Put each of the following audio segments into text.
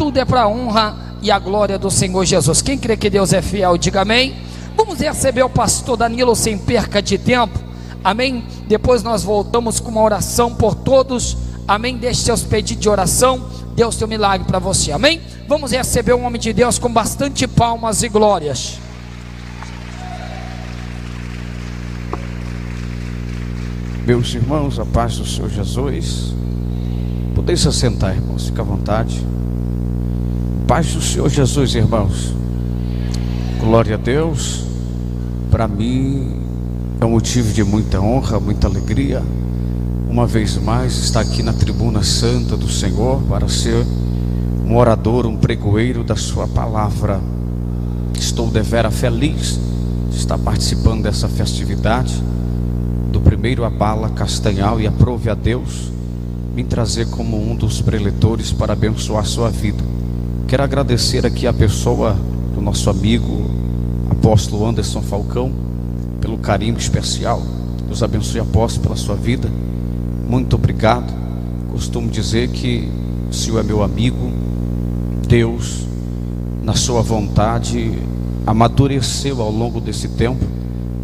tudo é para a honra e a glória do Senhor Jesus. Quem crê que Deus é fiel, diga amém. Vamos receber o pastor Danilo sem perca de tempo, amém. Depois nós voltamos com uma oração por todos, amém. Deixe seus pedidos de oração, Deus tem um milagre para você, amém. Vamos receber um homem de Deus com bastante palmas e glórias. Meus irmãos, a paz do Senhor Jesus. Podem se assentar, irmãos, fica à vontade. Paz do Senhor Jesus, irmãos. Glória a Deus. Para mim é um motivo de muita honra, muita alegria, uma vez mais estar aqui na tribuna santa do Senhor, para ser um orador, um pregoeiro da sua palavra. Estou deveras feliz de estar participando dessa festividade do primeiro Abala Castanhal, e aprove a Deus me trazer como um dos preletores para abençoar a sua vida. Quero agradecer aqui a pessoa do nosso amigo apóstolo Anderson Falcão pelo carinho especial. Deus abençoe, apóstolo, pela sua vida. Muito obrigado. Costumo dizer que o Senhor é meu amigo. Deus, na sua vontade, amadureceu ao longo desse tempo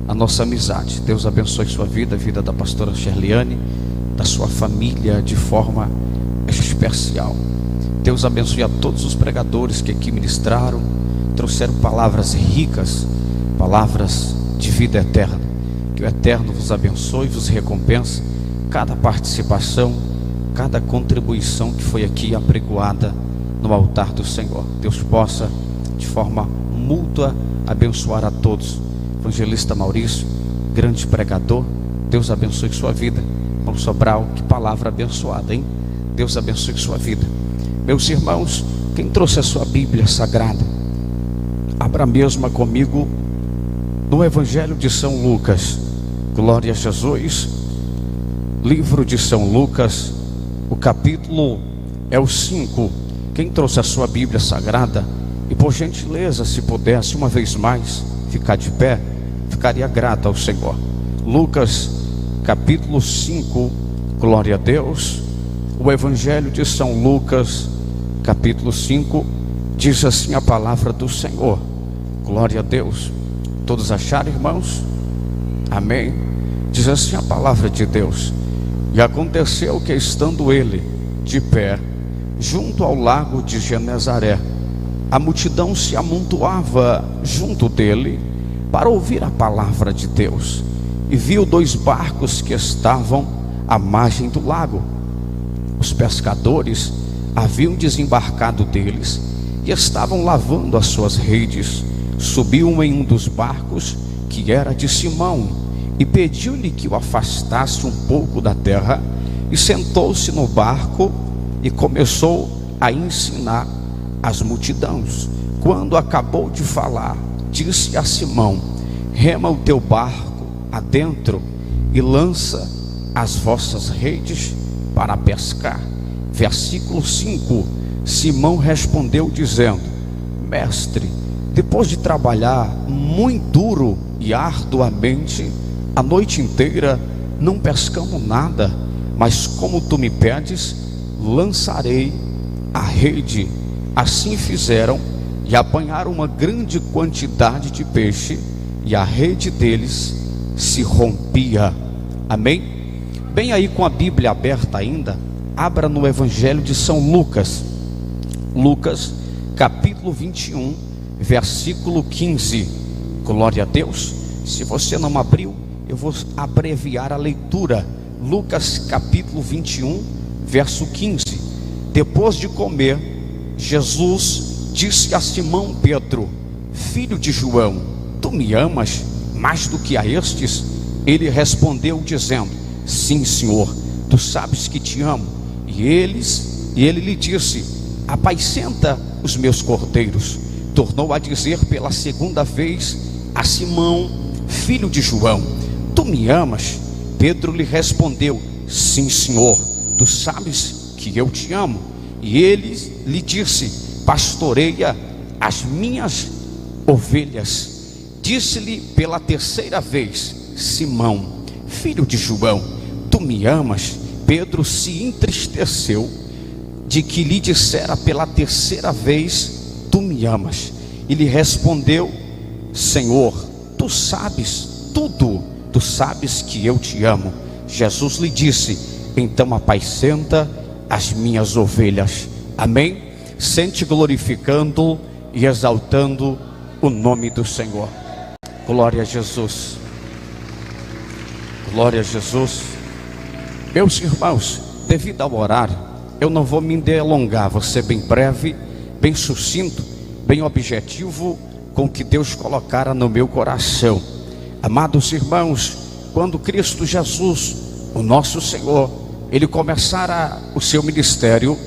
a nossa amizade. Deus abençoe sua vida, a vida da pastora Sherliane, da sua família de forma especial. Deus abençoe a todos os pregadores que aqui ministraram, trouxeram palavras ricas, palavras de vida eterna. Que o Eterno vos abençoe e vos recompense cada participação, cada contribuição que foi aqui apregoada no altar do Senhor. Deus possa de forma mútua abençoar a todos. Evangelista Maurício, grande pregador, Deus abençoe sua vida. Irmão Sobral, que palavra abençoada, hein? Deus abençoe sua vida. Meus irmãos, quem trouxe a sua Bíblia Sagrada, abra mesma comigo no Evangelho de São Lucas. Glória a Jesus. Livro de São Lucas, o capítulo é o 5. Quem trouxe a sua Bíblia Sagrada, e por gentileza, se pudesse uma vez mais ficar de pé, ficaria grato ao Senhor. Lucas capítulo 5, glória a Deus. O Evangelho de São Lucas capítulo 5 diz assim a palavra do Senhor. Glória a Deus. Todos acharam, irmãos? Amém. Diz assim a palavra de Deus: e aconteceu que, estando ele de pé junto ao lago de Genezaré, a multidão se amontoava junto dele para ouvir a palavra de Deus, e viu 2 barcos que estavam à margem do lago. Os pescadores haviam desembarcado deles e estavam lavando as suas redes. Subiu em um dos barcos, que era de Simão, e pediu-lhe que o afastasse um pouco da terra, e sentou-se no barco e começou a ensinar as multidões. Quando acabou de falar, disse a Simão: rema o teu barco adentro e lança as vossas redes para pescar. Versículo 5. Simão respondeu dizendo: mestre, depois de trabalhar muito duro e arduamente a noite inteira, não pescamos nada, mas como tu me pedes, lançarei a rede. Assim fizeram e apanharam uma grande quantidade de peixe, e a rede deles se rompia. Amém? Bem aí, com a Bíblia aberta ainda, abra no Evangelho de São Lucas. Lucas capítulo 21, versículo 15. Glória a Deus. Se você não abriu, eu vou abreviar a leitura. Lucas capítulo 21, verso 15. Depois de comer, Jesus disse a Simão Pedro, filho de João: tu me amas mais do que a estes? Ele respondeu dizendo: sim, Senhor, tu sabes que te amo. E ele lhe disse: apacenta os meus cordeiros. Tornou a dizer pela segunda vez a Simão, filho de João: tu me amas? Pedro lhe respondeu: sim, Senhor, tu sabes que eu te amo. E ele lhe disse: pastoreia as minhas ovelhas. Disse-lhe pela terceira vez: Simão, filho de João, tu me amas? Pedro se entristeceu de que lhe dissera pela terceira vez: tu me amas? E lhe respondeu: Senhor, tu sabes tudo, tu sabes que eu te amo. Jesus lhe disse: então apacenta as minhas ovelhas. Amém? Sente glorificando e exaltando o nome do Senhor. Glória a Jesus. Glória a Jesus. Meus irmãos, devido ao horário, eu não vou me delongar, vou ser bem breve, bem sucinto, bem objetivo com o que Deus colocara no meu coração. Amados irmãos, quando Cristo Jesus, o nosso Senhor, Ele começara o seu ministério,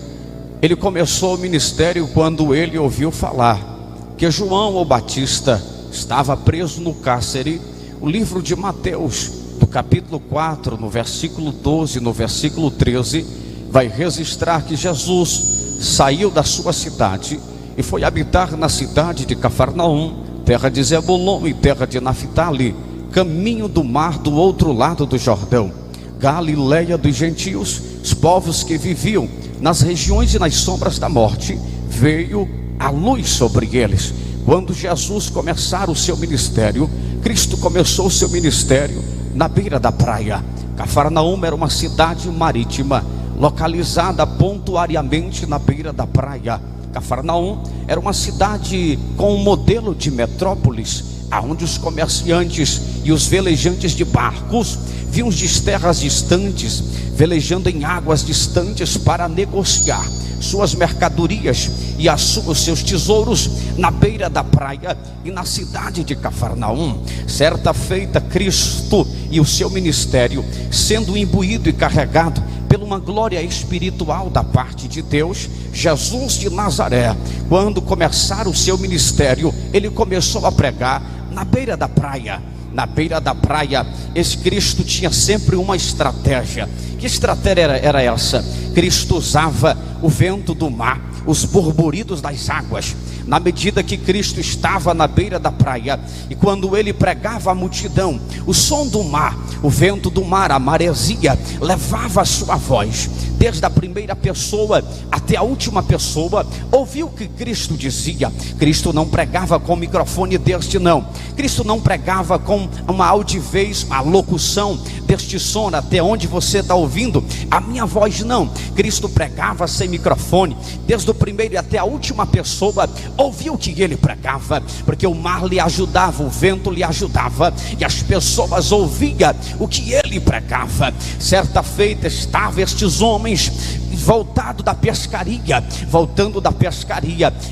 Ele começou o ministério quando Ele ouviu falar que João o Batista estava preso no cárcere. O livro de Mateus, do capítulo 4, no versículo 12, no versículo 13, vai registrar que Jesus saiu da sua cidade e foi habitar na cidade de Cafarnaum, terra de Zebulon e terra de Naphtali, caminho do mar do outro lado do Jordão, Galileia dos gentios. Os povos que viviam nas regiões e nas sombras da morte, veio a luz sobre eles. Quando Jesus começar o seu ministério, Cristo começou o seu ministério na beira da praia. Cafarnaum era uma cidade marítima, localizada pontuariamente na beira da praia. Cafarnaum era uma cidade com um modelo de metrópolis, aonde os comerciantes e os velejantes de barcos vinham de terras distantes, velejando em águas distantes para negociar suas mercadorias e os seus tesouros na beira da praia e na cidade de Cafarnaum. Certa feita, Cristo e o seu ministério, sendo imbuído e carregado por uma glória espiritual da parte de Deus, Jesus de Nazaré, quando começar o seu ministério, ele começou a pregar na beira da praia. Na beira da praia, esse Cristo tinha sempre uma estratégia. Que estratégia era essa? Cristo usava o vento do mar, os burburidos das águas. Na medida que Cristo estava na beira da praia, e quando ele pregava a multidão, o som do mar, o vento do mar, a maresia, levava a sua voz, desde a primeira pessoa até a última pessoa, ouviu o que Cristo dizia. Cristo não pregava com microfone deste não, Cristo não pregava com uma altivez, a locução deste som, até onde você está ouvindo a minha voz, não. Cristo pregava sem microfone, desde o primeiro até a última pessoa ouviu o que ele pregava, porque o mar lhe ajudava, o vento lhe ajudava, e as pessoas ouviam o que ele pregava. Certa feita, estavam estes homens voltando da pescaria,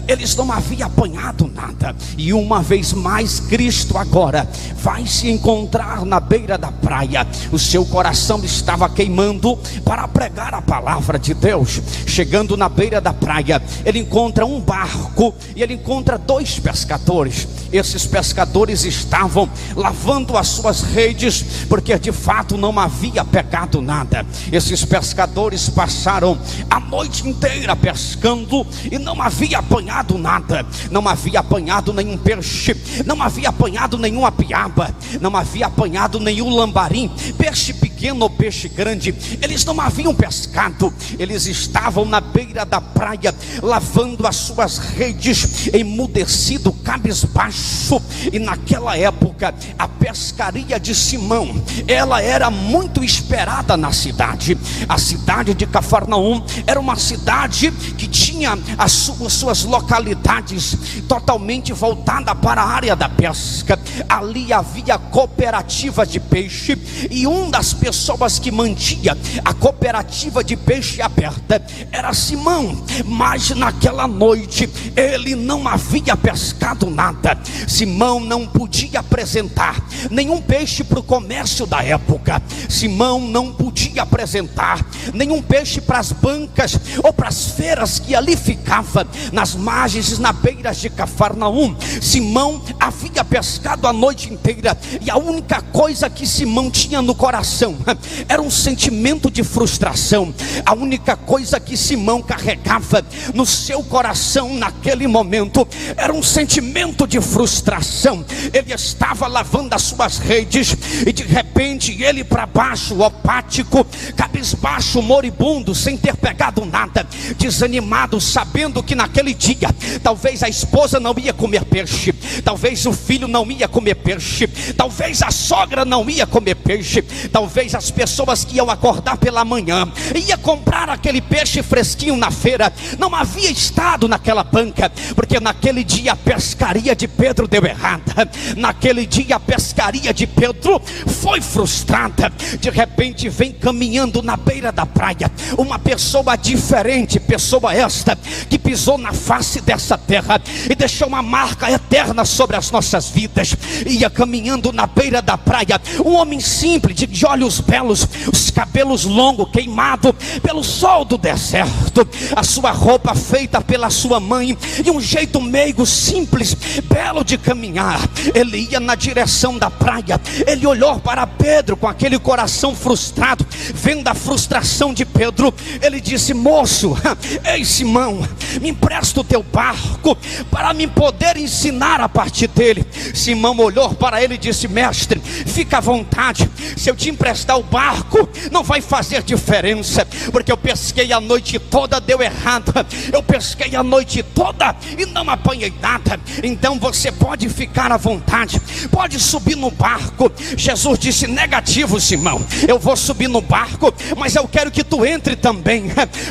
eles não haviam apanhado nada, e uma vez mais Cristo agora vai se encontrar na beira da praia. O seu coração estava queimando para pregar a palavra de Deus. Chegando na beira da praia, ele encontra um barco e ele encontra dois pescadores. Esses pescadores estavam lavando as suas redes, porque de fato não havia pegado nada. Esses pescadores passaram a noite inteira pescando e não havia apanhado nada. Não havia apanhado nenhum peixe, não havia apanhado nenhuma piaba, não havia apanhado nenhum lambarim, peixe pequeno ou peixe grande, eles não haviam pescado. Eles estavam na beira da praia, lavando as suas redes, emudecido, cabisbaixo. E naquela época, a pescaria de Simão, ela era muito esperada na cidade. A cidade de Cafarnaum era uma cidade que tinha as suas localidades totalmente voltada para a área da pesca. Ali havia cooperativa de peixe, e uma das pessoas que mantinha a cooperativa de peixe aberta era Simão. Mas naquela noite ele não havia pescado nada. Simão não podia apresentar nenhum peixe para o comércio da época. Simão não podia apresentar nenhum peixe para as bancas ou para as feiras que ali ficavam nas margens, na beira de Cafarnaum. Simão havia pescado a noite inteira, e a única coisa que Simão tinha no coração era um sentimento de frustração. A única coisa que Simão carregava no seu coração naquele momento era um sentimento de frustração. Ele estava lavando as suas redes e de repente ele para baixo, apático, cabisbaixo, moribundo, sem ter pegado nada, desanimado, sabendo que naquele dia talvez a esposa não ia comer peixe, talvez o filho não ia comer peixe, talvez a sogra não ia comer peixe, talvez as pessoas que iam acordar pela manhã ia comprar aquele peixe fresquinho na feira não havia estado naquela banca, porque naquele dia a pescaria de Pedro deu errada, naquele dia a pescaria de Pedro foi frustrada. De repente vem caminhando na beira da praia uma pessoa diferente, pessoa esta que pisou na face dessa terra e deixou uma marca eterna sobre as nossas vidas. Ia caminhando na beira da praia um homem simples, de olhos belos, os cabelos longos, queimado pelo sol do deserto, a sua roupa feita pela sua mãe e um jeito meigo, simples, belo de caminhar. Ele ia na direção da praia. Ele olhou para Pedro com aquele coração frustrado, vendo a frustração de Pedro. Ele disse: moço, ei Simão, me empresta o teu barco para me poder ensinar a partir dele. Simão olhou para ele e disse: mestre, fica à vontade, se eu te emprestar o barco não vai fazer diferença, porque eu pesquei a noite toda, deu errado, eu pesquei a noite toda e não apanhei nada, então você pode ficar à vontade, pode subir no barco. Jesus disse: negativo, Simão, eu vou subir no barco, mas eu quero que tu entre também,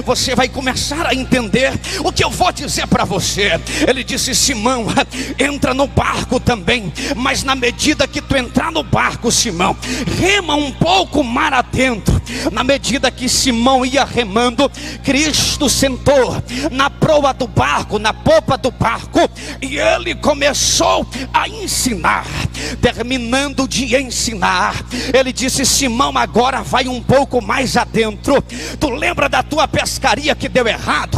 você vai começar a entender o que eu vou dizer para você. Ele disse: Simão, entra no barco também, mas na medida que tu entrar no barco, Simão, rema um pouco mar adentro. Na medida que Simão ia remando, Cristo sentou na proa do barco, na popa do barco, e ele começou a ensinar. Terminando de ensinar, ele disse: Simão, agora vai um pouco mais adentro. Tu lembra da tua pescaria que deu errado?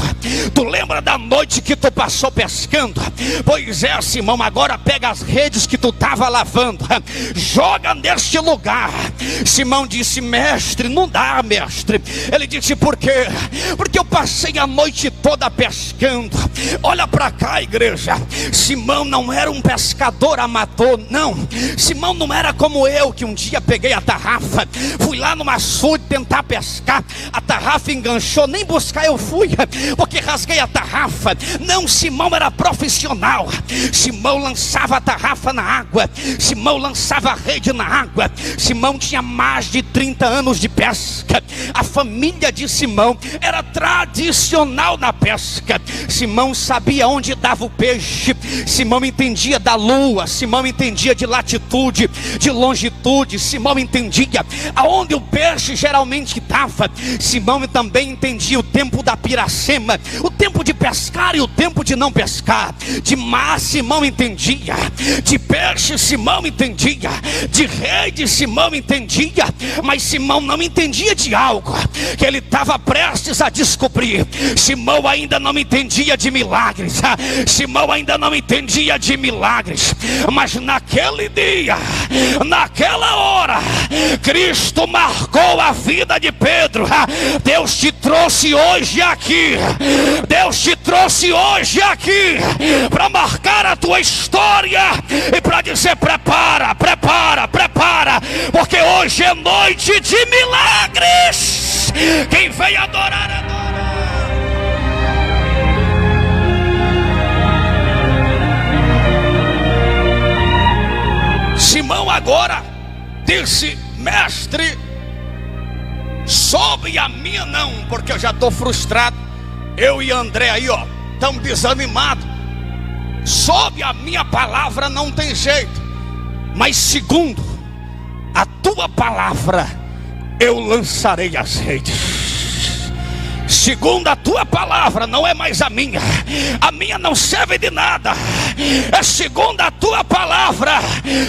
Tu lembra da noite que tu passou pescando? Pois é, Simão, agora pega as redes que tu estava lavando, joga neste lugar. Simão disse: mestre, não dá, mestre. Ele disse: por quê? Porque eu passei a noite toda pescando. Olha para cá, igreja. Simão não era um pescador amador, não. Simão não era como eu, que um dia peguei a tarrafa, fui lá no açude tentar pescar, a tarrafa enganchou, nem buscar eu fui, porque rasguei a tarrafa. Não, Simão era profissional. Simão lançava a tarrafa na água, Simão lançava a rede na água. Simão tinha mais de 30 anos de pesca. A família de Simão era tradicional na pesca. Simão sabia onde dava o peixe, Simão entendia da lua, Simão entendia de latitude, de longitude, Simão entendia aonde o peixe geralmente estava. Simão também entendia o tempo da piracema, o tempo de pescar e o tempo de não pescar. De mar Simão entendia, de peixe Simão entendia, de rede Simão entendia, mas Simão não entendia de algo que ele estava prestes a descobrir. Simão ainda não entendia de milagres, Simão ainda não entendia de milagres, mas naquele dia, naquela hora, Cristo marcou a vida de Pedro. Deus te trouxe hoje aqui, Deus te trouxe hoje aqui para marcar a tua história e para dizer: prepara, prepara, prepara, porque hoje é noite de milagres. Quem veio adorar, adora. Simão agora disse: mestre, sobe a minha não, porque eu já estou frustrado. Eu e André aí, ó, estamos desanimados. Sob a minha palavra não tem jeito, mas segundo a tua palavra eu lançarei as redes. Segundo a tua palavra, não é mais a minha não serve de nada, é segundo a tua palavra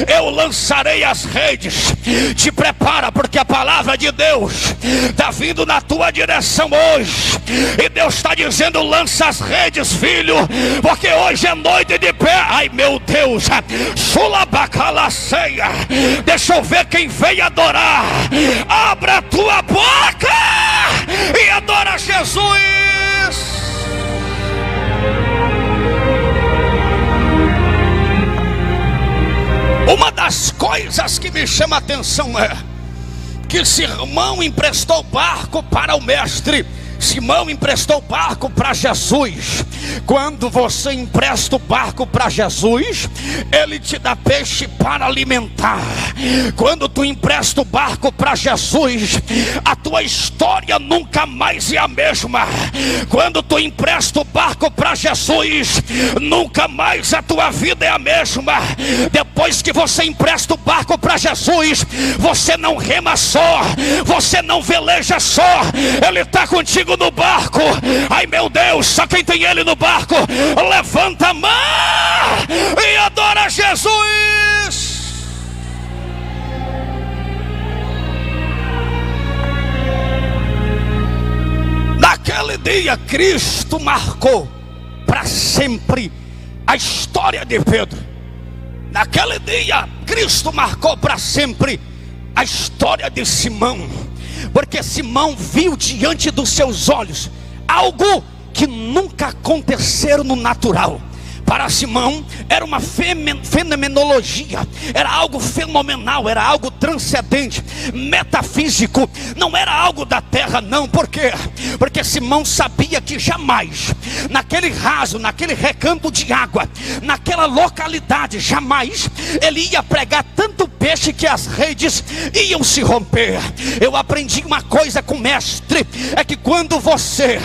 eu lançarei as redes. Te prepara, porque a palavra de Deus está vindo na tua direção hoje, e Deus está dizendo: lança as redes, filho, porque hoje é noite de pé. Ai meu Deus, Sulabacalaceia, deixa eu ver quem veio adorar. Abra a tua boca e adora Jesus. Uma das coisas que me chama a atenção é que Simão emprestou o barco para o mestre. Simão emprestou o barco para Jesus. Quando você empresta o barco para Jesus, Ele te dá peixe para alimentar. Quando tu empresta o barco para Jesus, a tua história nunca mais é a mesma. Quando tu empresta o barco para Jesus, nunca mais a tua vida é a mesma. Depois que você empresta o barco para Jesus, você não rema só, você não veleja só, Ele está contigo no barco. Ai meu Deus, só quem tem Ele no barco, levanta a mão e adora Jesus. Naquele dia, Cristo marcou para sempre a história de Pedro. Naquele dia, Cristo marcou para sempre a história de Simão, porque Simão viu diante dos seus olhos algo que nunca aconteceu no natural. Para Simão era uma fenomenologia, era algo fenomenal, era algo transcendente, metafísico, não era algo da terra não. Por quê? Porque Simão sabia que jamais, naquele raso, naquele recanto de água, naquela localidade, jamais ele ia pregar tanto peixe que as redes iam se romper. Eu aprendi uma coisa com o mestre, é que quando você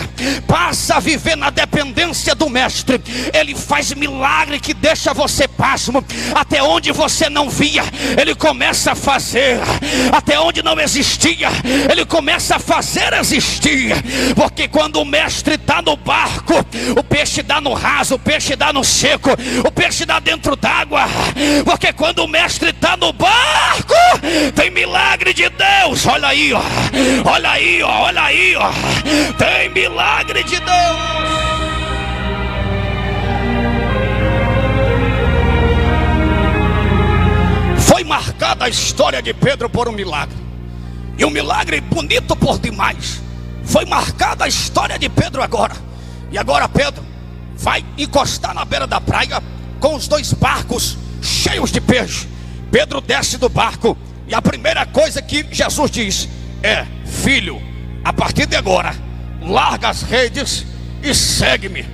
passa a viver na dependência do mestre, ele faz milagre que deixa você pasmo. Até onde você não via, Ele começa a fazer. Até onde não existia, Ele começa a fazer existir. Porque quando o mestre está no barco, o peixe dá no raso, o peixe dá no seco, o peixe dá dentro d'água. Porque quando o mestre está no barco, tem milagre de Deus. Olha aí, ó. Olha aí, ó. Olha aí, ó. Tem milagre de Deus. Foi marcada a história de Pedro por um milagre, e um milagre bonito por demais. Foi marcada a história de Pedro agora. E agora Pedro vai encostar na beira da praia com os dois barcos cheios de peixe. Pedro desce do barco e a primeira coisa que Jesus diz é: filho, a partir de agora, larga as redes e segue-me.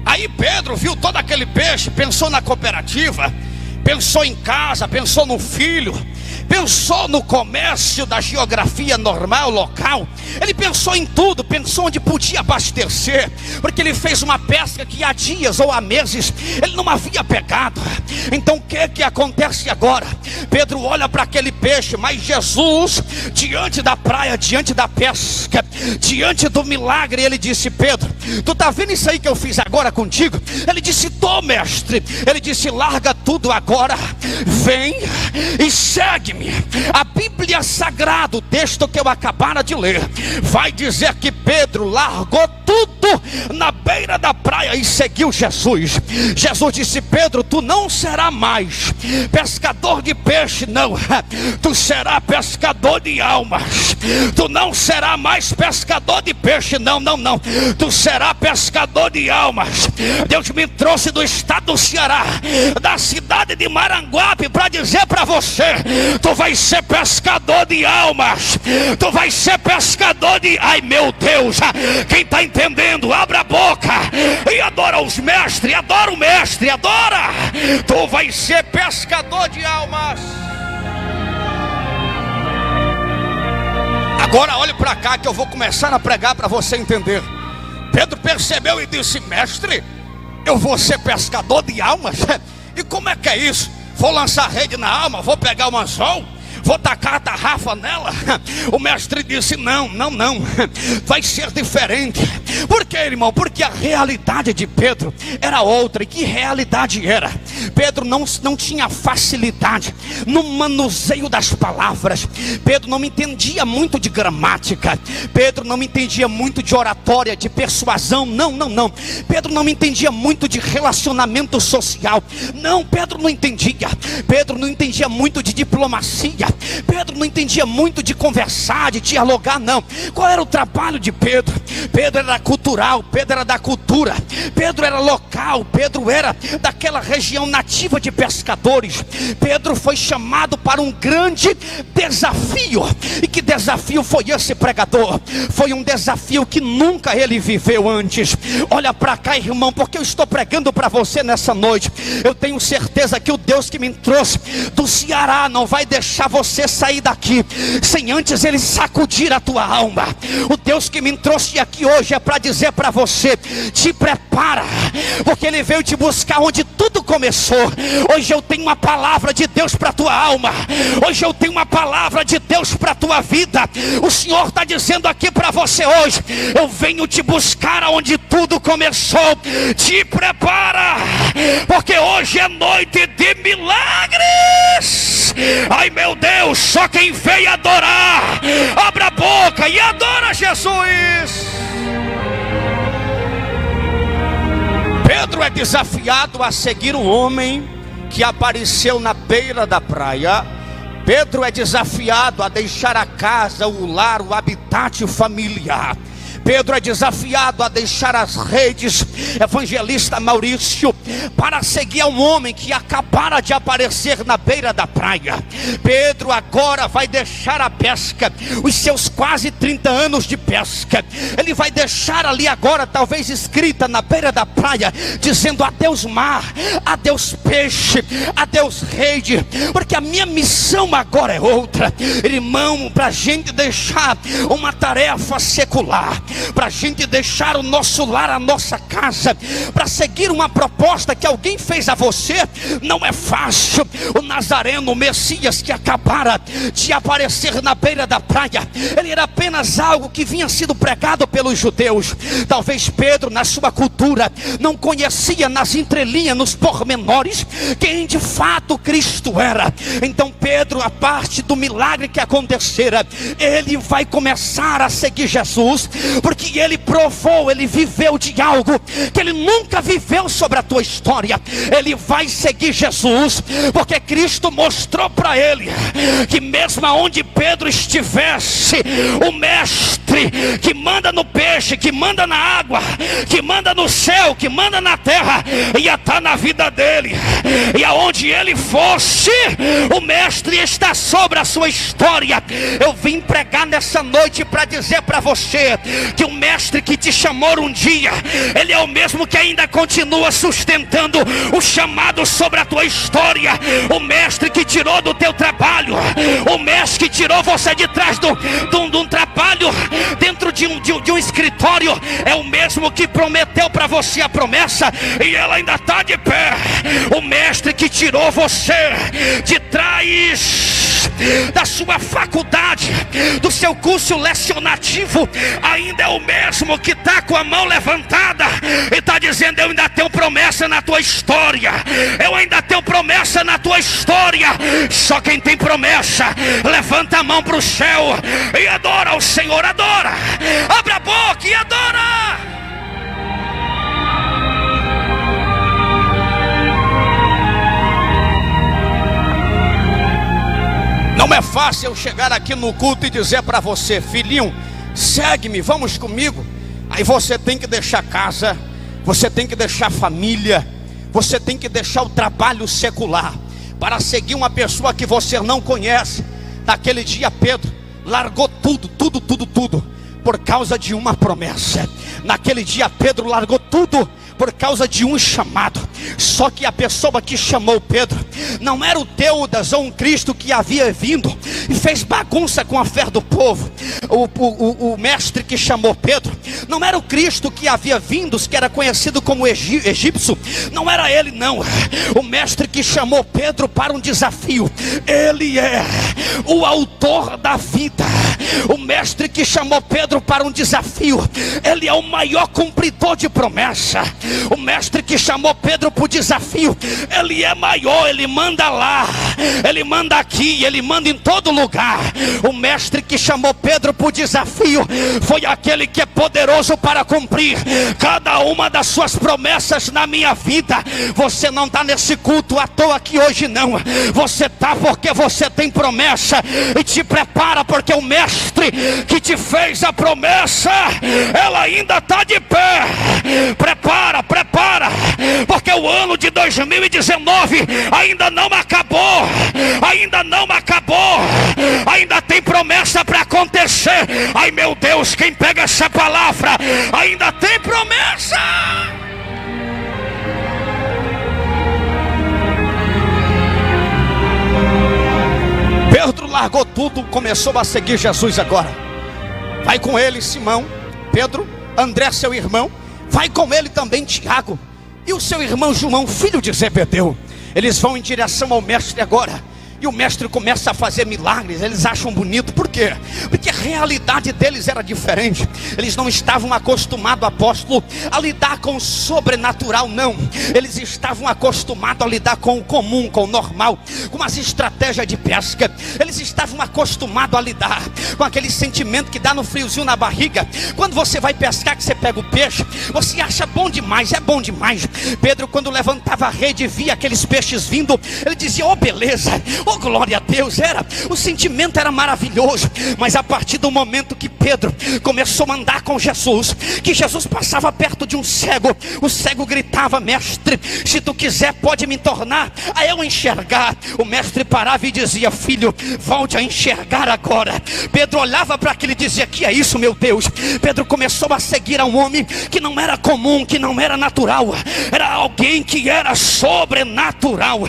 Aí Pedro viu todo aquele peixe, pensou na cooperativa, pensou em casa, pensou no filho, pensou no comércio da geografia normal, local. Ele pensou em tudo, pensou onde podia abastecer, porque ele fez uma pesca que há dias ou há meses ele não havia pegado. Então o que acontece agora? Pedro olha para aquele peixe, mas Jesus, diante da praia, diante da pesca, diante do milagre, ele disse: Pedro, tu tá vendo isso aí que eu fiz agora contigo? Ele disse: tô, mestre. Ele disse: larga tudo agora, vem e segue-me. A Bíblia Sagrada, o texto que eu acabara de ler, vai dizer que Pedro largou tudo na beira da praia e seguiu Jesus. Jesus disse: Pedro, tu não será mais pescador de peixe, não. Tu será pescador de almas. Tu não será mais pescador de peixe, não, não, não. Tu será pescador de almas. Deus me trouxe do estado do Ceará, da cidade de Maranguape, para dizer para você: tu vai ser pescador de almas. Tu vai ser pescador de... Ai meu Deus, quem está entendendo, abra a boca e adora os mestres, adora o mestre, adora. Tu vai ser pescador de almas. Agora olhe para cá que eu vou começar a pregar para você entender. Pedro percebeu e disse: mestre, eu vou ser pescador de almas? E como é que é isso? Vou lançar rede na alma, vou pegar um anzol, vou tacar a tarrafa nela? O mestre disse: não, não, não, vai ser diferente. Por quê, irmão? Porque a realidade de Pedro era outra. E que realidade era? Pedro não tinha facilidade no manuseio das palavras. Pedro não entendia muito de gramática. Pedro não entendia muito de oratória, de persuasão. Não, não, não. Pedro não entendia muito de relacionamento social. Não, Pedro não entendia. Pedro não entendia muito de diplomacia. Pedro não entendia muito de conversar, de dialogar, não. Qual era o trabalho de Pedro? Pedro era cultural, Pedro era da cultura, Pedro era local, Pedro era daquela região nativa de pescadores. Pedro foi chamado para um grande desafio. E que desafio foi esse, pregador? Foi um desafio que nunca ele viveu antes. Olha para cá, irmão, porque eu estou pregando para você nessa noite. Eu tenho certeza que o Deus que me trouxe do Ceará não vai deixar você sair daqui sem antes ele sacudir a tua alma. O Deus que me trouxe aqui hoje é para dizer para você: te prepara, porque ele veio te buscar onde tudo começou. Hoje eu tenho uma palavra de Deus para a tua alma. Hoje eu tenho uma palavra de Deus para a tua vida. O Senhor está dizendo aqui para você hoje: eu venho te buscar aonde tudo começou. Te prepara, porque hoje é noite de milagres. Ai meu Deus, só quem veio adorar, abra a boca e adora Jesus. Pedro é desafiado a seguir um homem que apareceu na beira da praia. Pedro é desafiado a deixar a casa, o lar, o habitat familiar. Pedro é desafiado a deixar as redes, evangelista Maurício, para seguir a um homem que acabara de aparecer na beira da praia. Pedro agora vai deixar a pesca, os seus quase 30 anos de pesca. Ele vai deixar ali agora, talvez escrita na beira da praia, dizendo: adeus mar, adeus peixe, adeus rede, porque a minha missão agora é outra. Irmão, para a gente deixar uma tarefa secular, para a gente deixar o nosso lar, a nossa casa, para seguir uma proposta que alguém fez a você, não é fácil. O Nazareno, o Messias que acabara de aparecer na beira da praia, ele era apenas algo que vinha sido pregado pelos judeus. Talvez Pedro, na sua cultura, não conhecia nas entrelinhas, nos pormenores, quem de fato Cristo era. Então Pedro, a parte do milagre que acontecera, ele vai começar a seguir Jesus, porque ele provou, ele viveu de algo que ele nunca viveu sobre a tua história. Ele vai seguir Jesus, porque Cristo mostrou para ele que mesmo aonde Pedro estivesse, o mestre que manda no peixe, que manda na água, que manda no céu, que manda na terra, ia estar na vida dele. E aonde ele fosse, o mestre está sobre a sua história. Eu vim pregar nessa noite para dizer para você que o mestre que te chamou um dia, ele é o mesmo que ainda continua sustentando o chamado sobre a tua história. O mestre que tirou do teu trabalho, o mestre que tirou você de trás de um trabalho, dentro de um escritório, é o mesmo que prometeu para você a promessa, e ela ainda está de pé. O mestre que tirou você de trás da sua faculdade, do seu curso lecionativo, ainda é o mesmo que está com a mão levantada e está dizendo: eu ainda tenho promessa na tua história, eu ainda tenho promessa na tua história. Só quem tem promessa, levanta a mão para o céu e adora o Senhor. Adora, abre a boca e adora. Não é fácil eu chegar aqui no culto e dizer para você: filhinho, segue-me, vamos comigo. Aí você tem que deixar casa, você tem que deixar família, você tem que deixar o trabalho secular para seguir uma pessoa que você não conhece. Naquele dia Pedro largou tudo por causa de uma promessa. Naquele dia Pedro largou tudo por causa de um chamado. Só que a pessoa que chamou Pedro não era o Teudas ou um Cristo que havia vindo e fez bagunça com a fé do povo. O mestre que chamou Pedro não era o Cristo que havia vindo, que era conhecido como egípcio. Não era ele, não. O mestre que chamou Pedro para um desafio, ele é o autor da vida. O mestre que chamou Pedro para um desafio, ele é o maior cumpridor de promessa. O mestre que chamou Pedro para o desafio, ele é maior, ele manda lá, ele manda aqui, ele manda em todo lugar. O mestre que chamou Pedro para o desafio foi aquele que é poderoso para cumprir cada uma das suas promessas na minha vida. Você não está nesse culto à toa aqui hoje, não. Você está porque você tem promessa. E te prepara, porque o mestre mestre que te fez a promessa, ela ainda está de pé. Prepara, porque o ano de 2019 ainda não acabou, ainda tem promessa para acontecer. Ai meu Deus, quem pega essa palavra, ainda tem promessa. Pedro largou tudo, começou a seguir Jesus agora. Vai com ele Simão, Pedro, André seu irmão, vai com ele também Tiago e o seu irmão João, filho de Zebedeu. Eles vão em direção ao mestre agora. E o mestre começa a fazer milagres. Eles acham bonito, por quê? Porque a realidade deles era diferente. Eles não estavam acostumados, apóstolo, a lidar com o sobrenatural, não. Eles estavam acostumados a lidar com o comum, com o normal, com as estratégias de pesca. Eles estavam acostumados a lidar com aquele sentimento que dá no friozinho na barriga. Quando você vai pescar, que você pega o peixe, você acha bom demais, é bom demais. Pedro, quando levantava a rede e via aqueles peixes vindo, ele dizia, oh beleza, oh glória a Deus, o sentimento era maravilhoso. Mas a partir do momento que Pedro começou a andar com Jesus, que Jesus passava perto de um cego, o cego gritava, mestre, se tu quiser pode me tornar a eu enxergar. O mestre parava e dizia, filho, volte a enxergar agora. Pedro olhava para aquilo e dizia, que é isso meu Deus? Pedro começou a seguir a um homem que não era comum, que não era natural, era alguém que era sobrenatural.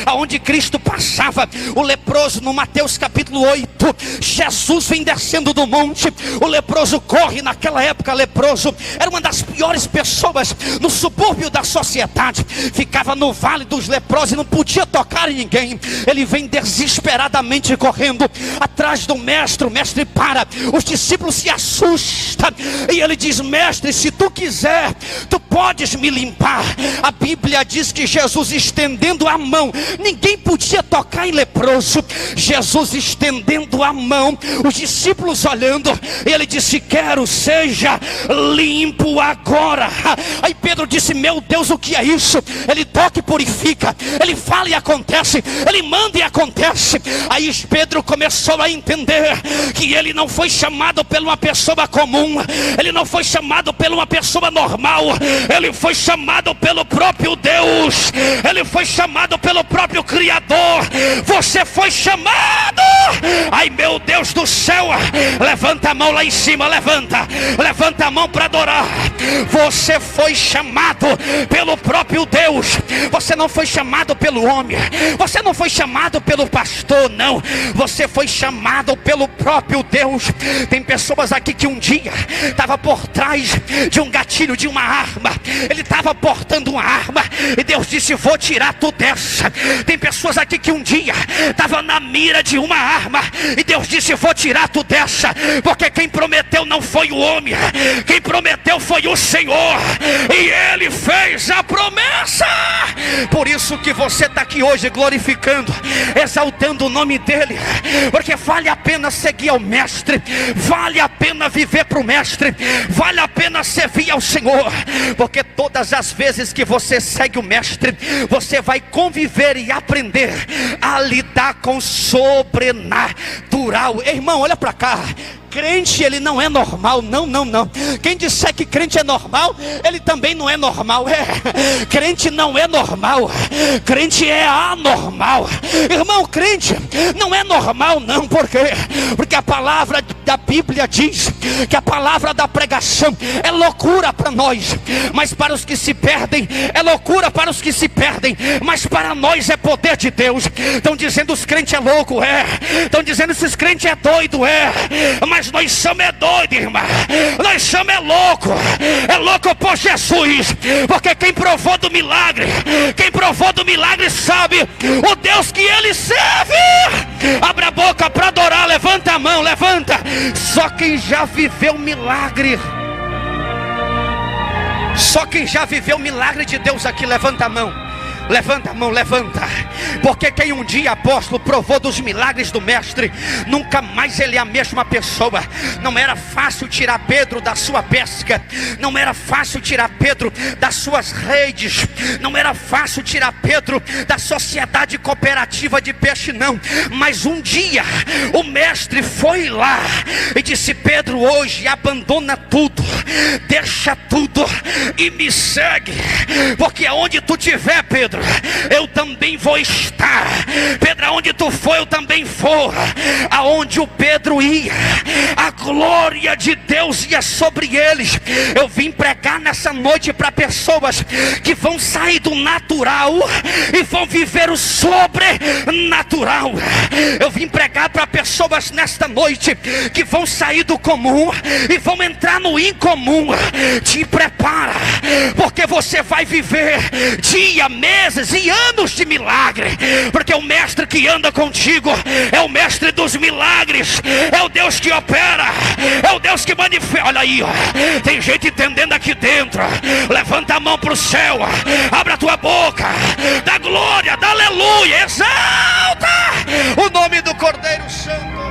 Aonde Cristo passava, o leproso, no Mateus capítulo 8, Jesus vem descendo do monte, o leproso corre. Naquela época, leproso era uma das piores pessoas no subúrbio da sociedade, ficava no vale dos leprosos e não podia tocar em ninguém. Ele vem desesperadamente correndo atrás do mestre. O mestre para, os discípulos se assustam e ele diz, mestre, se tu quiser, tu podes me limpar. A Bíblia diz que Jesus estendendo a mão, ninguém podia tocar em leproso. Jesus estendendo a mão, os discípulos olhando, ele disse, quero, seja limpo agora. Aí Pedro disse, meu Deus, o que é isso? Ele toca e purifica, ele fala e acontece, ele manda e acontece. Aí Pedro começou a entender que ele não foi chamado por uma pessoa comum, ele não foi chamado por uma pessoa normal, ele foi chamado pelo próprio Deus, ele foi chamado pelo próprio Criador. Você foi chamado. Ai meu Deus do céu, levanta a mão lá em cima, levanta a mão para adorar. Você foi chamado pelo próprio Deus. Você não foi chamado pelo homem, você não foi chamado pelo pastor, não. Você foi chamado pelo próprio Deus. Tem pessoas aqui que um dia estava por trás de um gatilho, de uma arma. Ele estava portando uma arma e Deus disse, vou tirar tu dessa. Tem pessoas aqui que um dia estava na mira de uma arma e Deus disse, vou tirar tu dessa. Porque quem prometeu não foi o homem, quem prometeu foi o Senhor, e Ele fez a promessa. Por isso que você está aqui hoje glorificando, exaltando o nome dEle, porque vale a pena seguir ao mestre, vale a pena viver para o mestre, vale a pena servir ao Senhor. Porque todas as vezes que você segue o mestre, você vai conviver e aprender a lidar com o sobrenatural. Irmão, olha para cá. Crente, ele não é normal, não. Quem disser que crente é normal, ele também não é normal. Crente não é normal, crente é anormal. Irmão, crente não é normal, não. Por quê? Porque a palavra da Bíblia diz que a palavra da pregação é loucura para nós, mas para os que se perdem, é loucura para os que se perdem, mas para nós é poder de Deus. Estão dizendo os crentes é louco, estão dizendo esses crentes é doido, mas nós somos doidos, irmã. Nós somos louco por Jesus, porque quem provou do milagre sabe o Deus que ele serve. Abra a boca para adorar, levanta a mão, levanta. Só quem já viveu milagre, só quem já viveu o milagre de Deus aqui, levanta a mão. Levanta a mão, levanta. Porque quem um dia, apóstolo, provou dos milagres do mestre, nunca mais ele é a mesma pessoa. Não era fácil tirar Pedro da sua pesca, não era fácil tirar Pedro das suas redes, não era fácil tirar Pedro da sociedade cooperativa de peixe, não. Mas um dia o mestre foi lá e disse: Pedro, hoje abandona tudo, deixa tudo e me segue, porque aonde tu estiver, Pedro, eu também vou estar. Pedro, aonde tu for, eu também vou. Aonde o Pedro ia, a glória de Deus ia sobre eles. Eu vim pregar nessa noite para pessoas que vão sair do natural e vão viver o sobrenatural. Eu vim pregar para pessoas nesta noite que vão sair do comum e vão entrar no incomum. Te prepara, porque você vai viver dias, meses e anos de milagre, porque o mestre que anda contigo é o mestre dos milagres, é o Deus que opera, é o Deus que manifesta. Olha aí, ó. Tem gente entendendo aqui dentro. Levanta a mão para o céu, abra a tua boca, dá glória, dá aleluia, exalta o nome do Cordeiro Santo.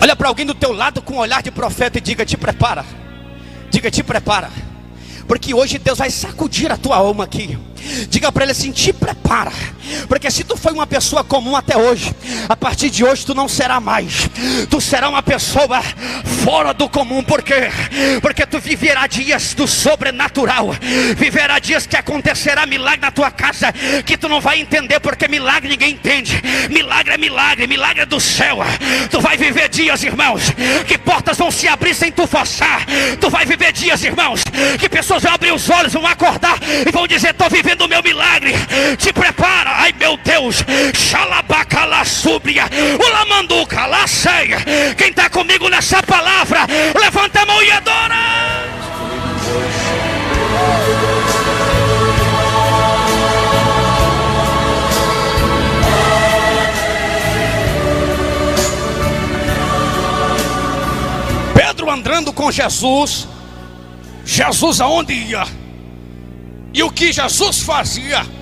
Olha para alguém do teu lado com um olhar de profeta e diga: te prepara. Diga: te prepara, porque hoje Deus vai sacudir a tua alma aqui. Diga para ele assim: te prepara, porque se tu foi uma pessoa comum até hoje, a partir de hoje tu não será mais. Tu será uma pessoa fora do comum. Por quê? Porque tu viverá dias do sobrenatural, viverá dias que acontecerá milagre na tua casa, que tu não vai entender, porque milagre ninguém entende. Milagre é milagre, milagre é do céu. Tu vai viver dias, irmãos, que portas vão se abrir sem tu forçar. Tu vai viver dias, irmãos, que pessoas vão abrir os olhos, vão acordar e vão dizer: estou vivendo o meu milagre. Te prepara. Ai meu Deus, xalabacala súbria, ulamanduca, lá ceia. Quem está comigo nessa palavra, levanta a mão e adora. Pedro andando com Jesus, Jesus aonde ia? E o que Jesus fazia?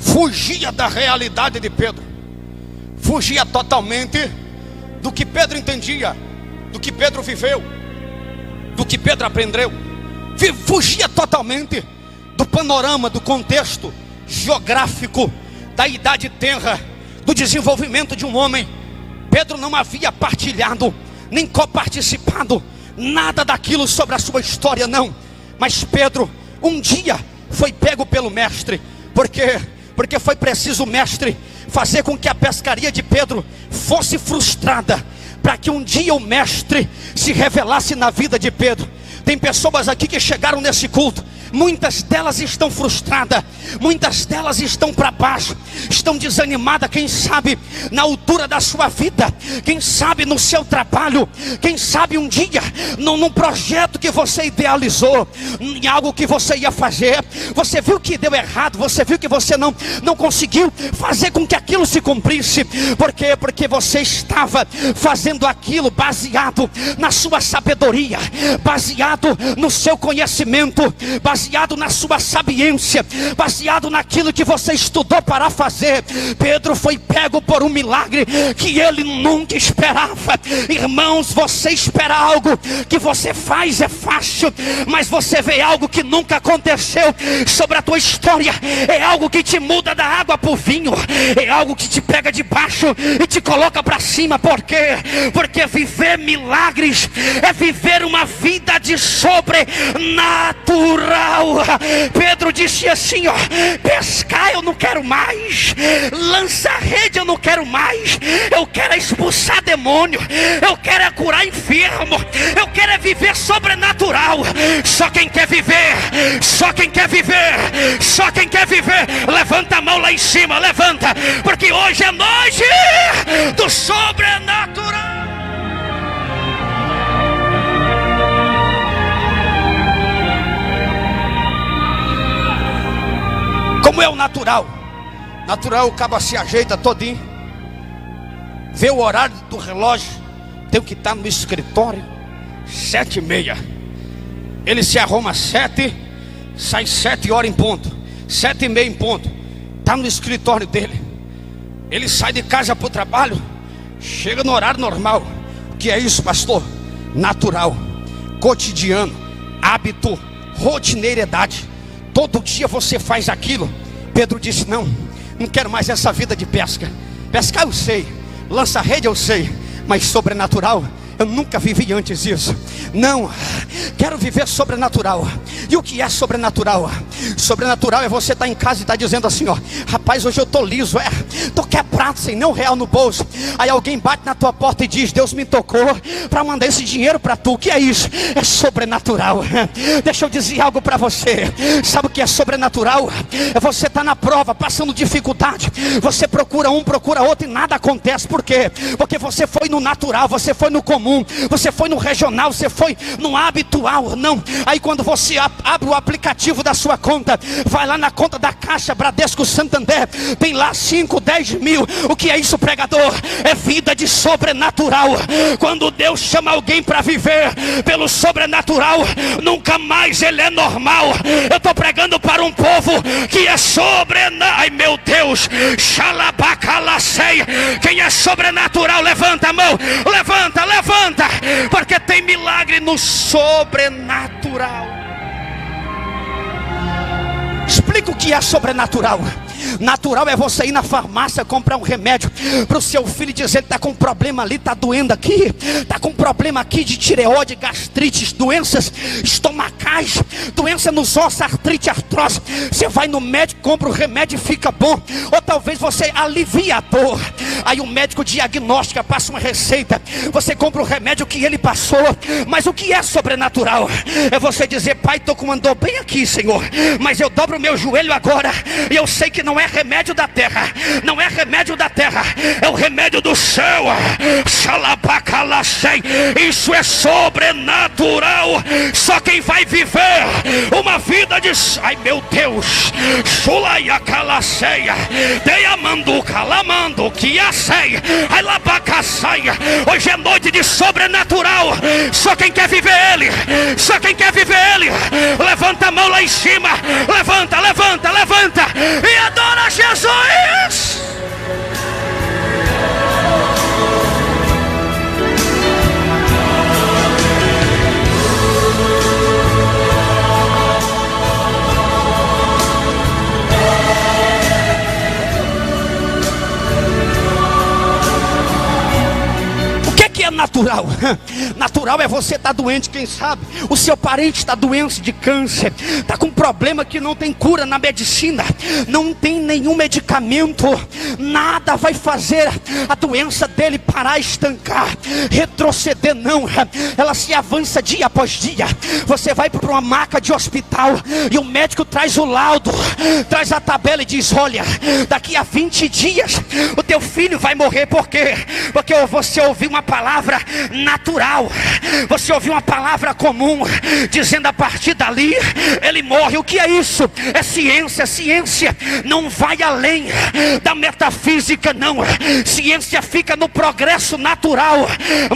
Fugia da realidade de Pedro, fugia totalmente do que Pedro entendia, do que Pedro viveu, do que Pedro aprendeu. Fugia totalmente do panorama, do contexto geográfico, da idade tenra, do desenvolvimento de um homem. Pedro não havia partilhado, nem coparticipado nada daquilo sobre a sua história, não. Mas Pedro um dia foi pego pelo mestre. Por quê? Porque foi preciso o mestre fazer com que a pescaria de Pedro fosse frustrada, para que um dia o mestre se revelasse na vida de Pedro. Tem pessoas aqui que chegaram nesse culto, muitas delas estão frustradas, muitas delas estão para baixo, estão desanimadas, quem sabe na altura da sua vida, quem sabe no seu trabalho, quem sabe um dia num projeto que você idealizou, em algo que você ia fazer, você viu que deu errado, você viu que você não conseguiu fazer com que aquilo se cumprisse. Por quê? Porque você estava fazendo aquilo baseado na sua sabedoria, baseado no seu conhecimento, baseado na sua sabiência, baseado naquilo que você estudou para fazer. Pedro foi pego por um milagre que ele nunca esperava. Irmãos, você espera algo que você faz é fácil, mas você vê algo que nunca aconteceu sobre a tua história, é algo que te muda da água para o vinho, é algo que te pega de baixo e te coloca para cima. Por quê? Porque viver milagres é viver uma vida de sobrenatural. Pedro disse assim, ó: pescar eu não quero mais, lançar rede eu não quero mais, eu quero expulsar demônio, eu quero curar enfermo, eu quero viver sobrenatural. Só quem quer viver, só quem quer viver, só quem quer viver, levanta a mão lá em cima, levanta, porque hoje é noite do sobrenatural. Como é o natural? Natural, o cabo se ajeita todinho, vê o horário do relógio, tem que estar no escritório 7h30. Ele se arruma 7, sai 7 horas em ponto, 7h30 em ponto, está no escritório dele. Ele sai de casa para o trabalho, chega no horário normal. O que é isso, pastor? Natural, cotidiano, hábito, rotineiridade. Todo dia você faz aquilo. Pedro disse: não quero mais essa vida de pesca. Pescar eu sei, lança-rede eu sei, mas sobrenatural eu nunca vivi antes isso. Não, quero viver sobrenatural. E o que é sobrenatural? Sobrenatural é você estar em casa e estar dizendo assim, ó: rapaz, hoje eu estou liso, estou quebrado, sem nem R$1 no bolso. Aí alguém bate na tua porta e diz: Deus me tocou para mandar esse dinheiro para tu. O que é isso? É sobrenatural. Deixa eu dizer algo para você. Sabe o que é sobrenatural? É você estar na prova, passando dificuldade, você procura um, procura outro e nada acontece. Por quê? Porque você foi no natural, você foi no comum, você foi no regional, você foi no habitual. Não, aí quando você abre o aplicativo da sua conta, vai lá na conta da Caixa, Bradesco, Santander, tem lá 5, 10 mil. O que é isso, pregador? É vida de sobrenatural. Quando Deus chama alguém para viver pelo sobrenatural, nunca mais ele é normal. Eu estou pregando para um povo que é sobrenatural. Ai meu Deus, xalabacalacei. Quem é sobrenatural, levanta a mão, levanta, levanta, porque tem milagre no sobrenatural. Explica o que é sobrenatural. Natural é você ir na farmácia comprar um remédio para o seu filho, dizer que está com um problema ali, está doendo aqui, está com um problema aqui de tireoide, gastrite, doenças estomacais, doença nos ossos, artrite, artrose. Você vai no médico, compra o remédio e fica bom. Ou talvez você alivia a dor, aí o médico diagnostica, passa uma receita, você compra o remédio que ele passou. Mas o que é sobrenatural? É você dizer: pai, estou com uma dor bem aqui, Senhor, mas eu dobro o meu joelho agora e eu sei que não é remédio da terra, não é remédio da terra, é o remédio do céu. Isso é sobrenatural. Só quem vai viver uma vida de... ai meu Deus, hoje é noite de sobrenatural. Só quem quer viver ele, só quem quer viver ele, levanta a mão lá em cima, levanta, levanta, levanta e adora Jesus. Que é natural? Natural é você estar doente, quem sabe o seu parente está doente de câncer, está com um problema que não tem cura na medicina, não tem nenhum medicamento, nada vai fazer a doença dele parar, estancar, retroceder, não, ela se avança dia após dia. Você vai para uma maca de hospital e o médico traz o laudo, traz a tabela e diz: olha, daqui a 20 dias o teu filho vai morrer. Por quê? Porque você ouviu uma palavra natural, você ouviu uma palavra comum dizendo: a partir dali ele morre. O que é isso? É ciência. Ciência não vai além da metafísica, não. Ciência fica no progresso natural.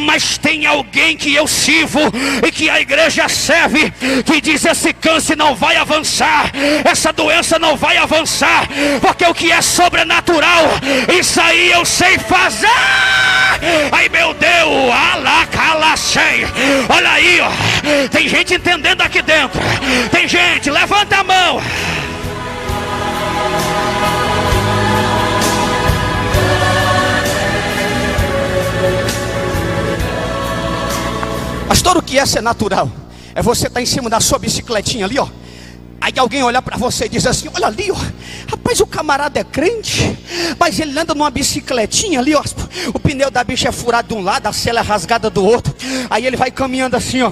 Mas tem alguém que eu sirvo e que a igreja serve, que diz: esse câncer não vai avançar, essa doença não vai avançar, porque o que é sobrenatural, isso aí eu sei fazer. Ai meu Deus, olha aí, ó. Tem gente entendendo aqui dentro. Tem gente, levanta a mão. Pastor, o que é ser natural? É você estar em cima da sua bicicletinha ali, ó. Aí alguém olha para você e diz assim: olha ali, ó, rapaz, o camarada é crente, mas ele anda numa bicicletinha ali, ó. O pneu da bicha é furado de um lado, a sela é rasgada do outro. Aí ele vai caminhando assim, ó.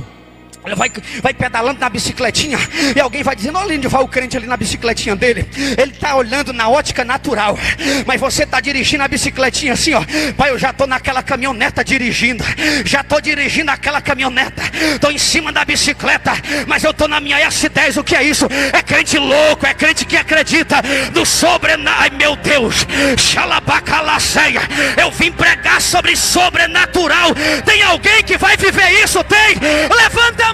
Ele vai pedalando na bicicletinha, e alguém vai dizendo: olha onde vai o crente ali na bicicletinha dele. Ele está olhando na ótica natural, mas você está dirigindo a bicicletinha assim, ó. Pai, eu já estou naquela caminhoneta dirigindo, já estou dirigindo aquela caminhoneta, estou em cima da bicicleta, mas eu estou na minha S10. O que é isso? É crente louco, é crente que acredita no sobrenatural. Ai meu Deus, xalabacalaceia, eu vim pregar sobre sobrenatural. Tem alguém que vai viver isso? Tem? Levanta a mão.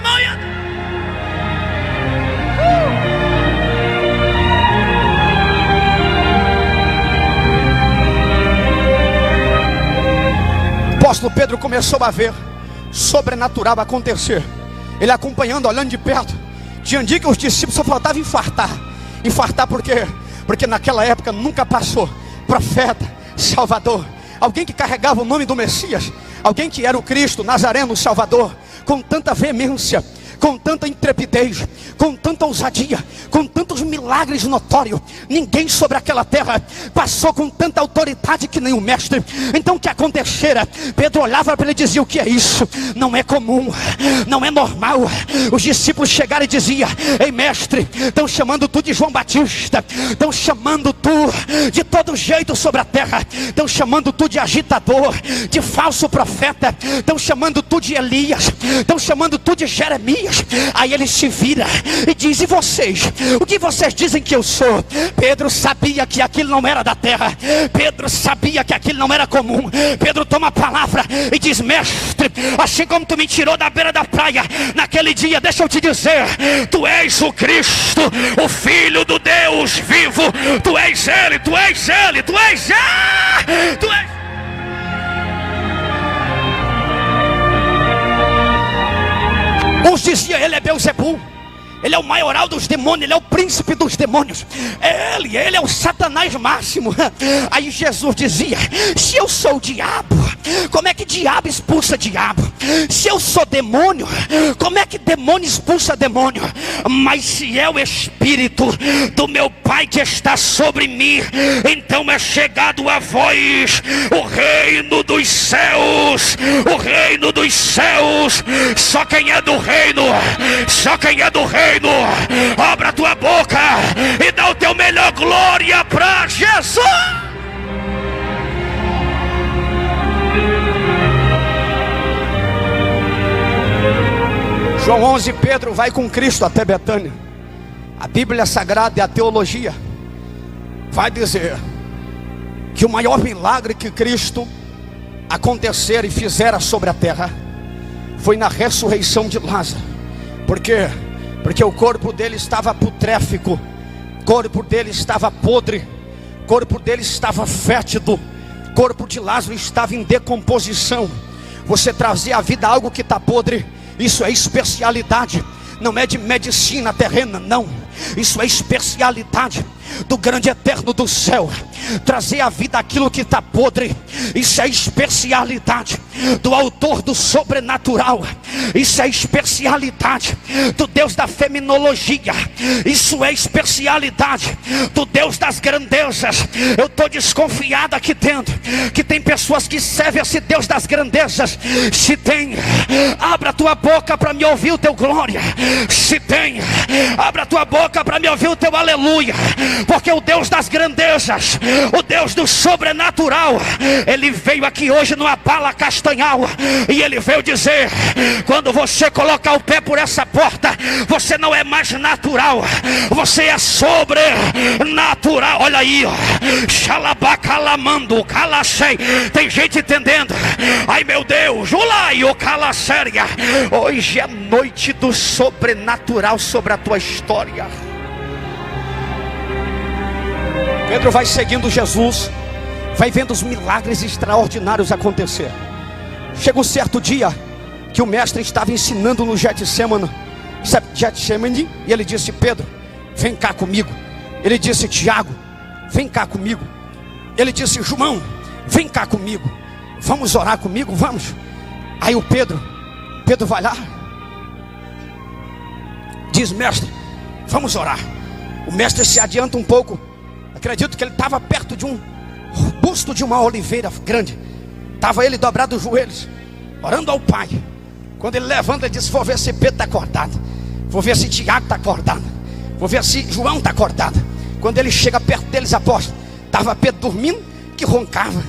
apóstolo Pedro começou a ver sobrenatural acontecer. Ele acompanhando, olhando de perto. Tinha um dia que os discípulos só faltavam infartar. Infartar por quê? Porque naquela época nunca passou profeta, salvador, alguém que carregava o nome do Messias, alguém que era o Cristo, Nazareno, Salvador, com tanta veemência, com tanta intrepidez, com tanta ousadia, com tantos milagres notórios. Ninguém sobre aquela terra passou com tanta autoridade que nem o mestre. Então o que acontecera? Pedro olhava para ele e dizia: o que é isso? Não é comum, não é normal. Os discípulos chegaram e diziam: ei mestre, estão chamando tu de João Batista, estão chamando tu de todo jeito sobre a terra, estão chamando tu de agitador, de falso profeta, estão chamando tu de Elias, estão chamando tu de Jeremias. Aí ele se vira e diz: e vocês? O que vocês dizem que eu sou? Pedro sabia que aquilo não era da terra. Pedro sabia que aquilo não era comum. Pedro toma a palavra e diz: mestre, assim como tu me tirou da beira da praia naquele dia, deixa eu te dizer, tu és o Cristo, o Filho do Deus vivo. Tu és Ele, tu és Ele, tu és Ele, tu és. Uns diziam: ele é Beelzebul, ele é o maioral dos demônios, ele é o príncipe dos demônios, ele é o Satanás máximo. Aí Jesus dizia: se eu sou o diabo, como é que diabo expulsa diabo? Se eu sou demônio, como é que demônio expulsa demônio? Mas se é o Espírito do meu Pai que está sobre mim, então é chegado a vós o reino dos céus. O reino dos céus. Só quem é do reino, só quem é do reino, abra a tua boca e dá o teu melhor glória para Jesus. João 11, Pedro vai com Cristo até Betânia. A Bíblia Sagrada e a teologia vai dizer que o maior milagre que Cristo acontecer e fizera sobre a terra foi na ressurreição de Lázaro. Por quê? Porque o corpo dele estava putréfico, o corpo dele estava podre, o corpo dele estava fétido, o corpo de Lázaro estava em decomposição. Você trazer à vida algo que está podre, isso é especialidade, não é de medicina terrena, não. Isso é especialidade do grande eterno do céu. Trazer à vida aquilo que está podre, isso é especialidade do autor do sobrenatural. Isso é especialidade do Deus da feminologia. Isso é especialidade do Deus das grandezas. Eu estou desconfiado aqui dentro que tem pessoas que servem a esse Deus das grandezas. Se tem, abra a tua boca para me ouvir o teu glória. Se tem, abra a tua boca para me ouvir o teu aleluia. Porque o Deus das grandezas, o Deus do sobrenatural, ele veio aqui hoje numa bala castanhal, e ele veio dizer: quando você colocar o pé por essa porta, você não é mais natural, você é sobrenatural. Olha aí, ó, xalabacalamando, calacei. Tem gente entendendo? Ai meu Deus, ulai o calacéria. Hoje é noite do sobrenatural sobre a tua história. Pedro vai seguindo Jesus, vai vendo os milagres extraordinários acontecer. Chega um certo dia que o mestre estava ensinando no Getsemane, e ele disse: Pedro, vem cá comigo. Ele disse: Tiago, vem cá comigo. Ele disse: João, vem cá comigo. Vamos orar comigo, vamos. Aí o Pedro vai lá, diz: mestre, vamos orar. O mestre se adianta um pouco. Acredito que ele estava perto de um busto de uma oliveira grande. Estava ele dobrado os joelhos, orando ao Pai. Quando ele levanta, ele diz: vou ver se Pedro está acordado, vou ver se Tiago está acordado, vou ver se João está acordado. Quando ele chega perto deles, apóstolo, estava Pedro dormindo que roncava.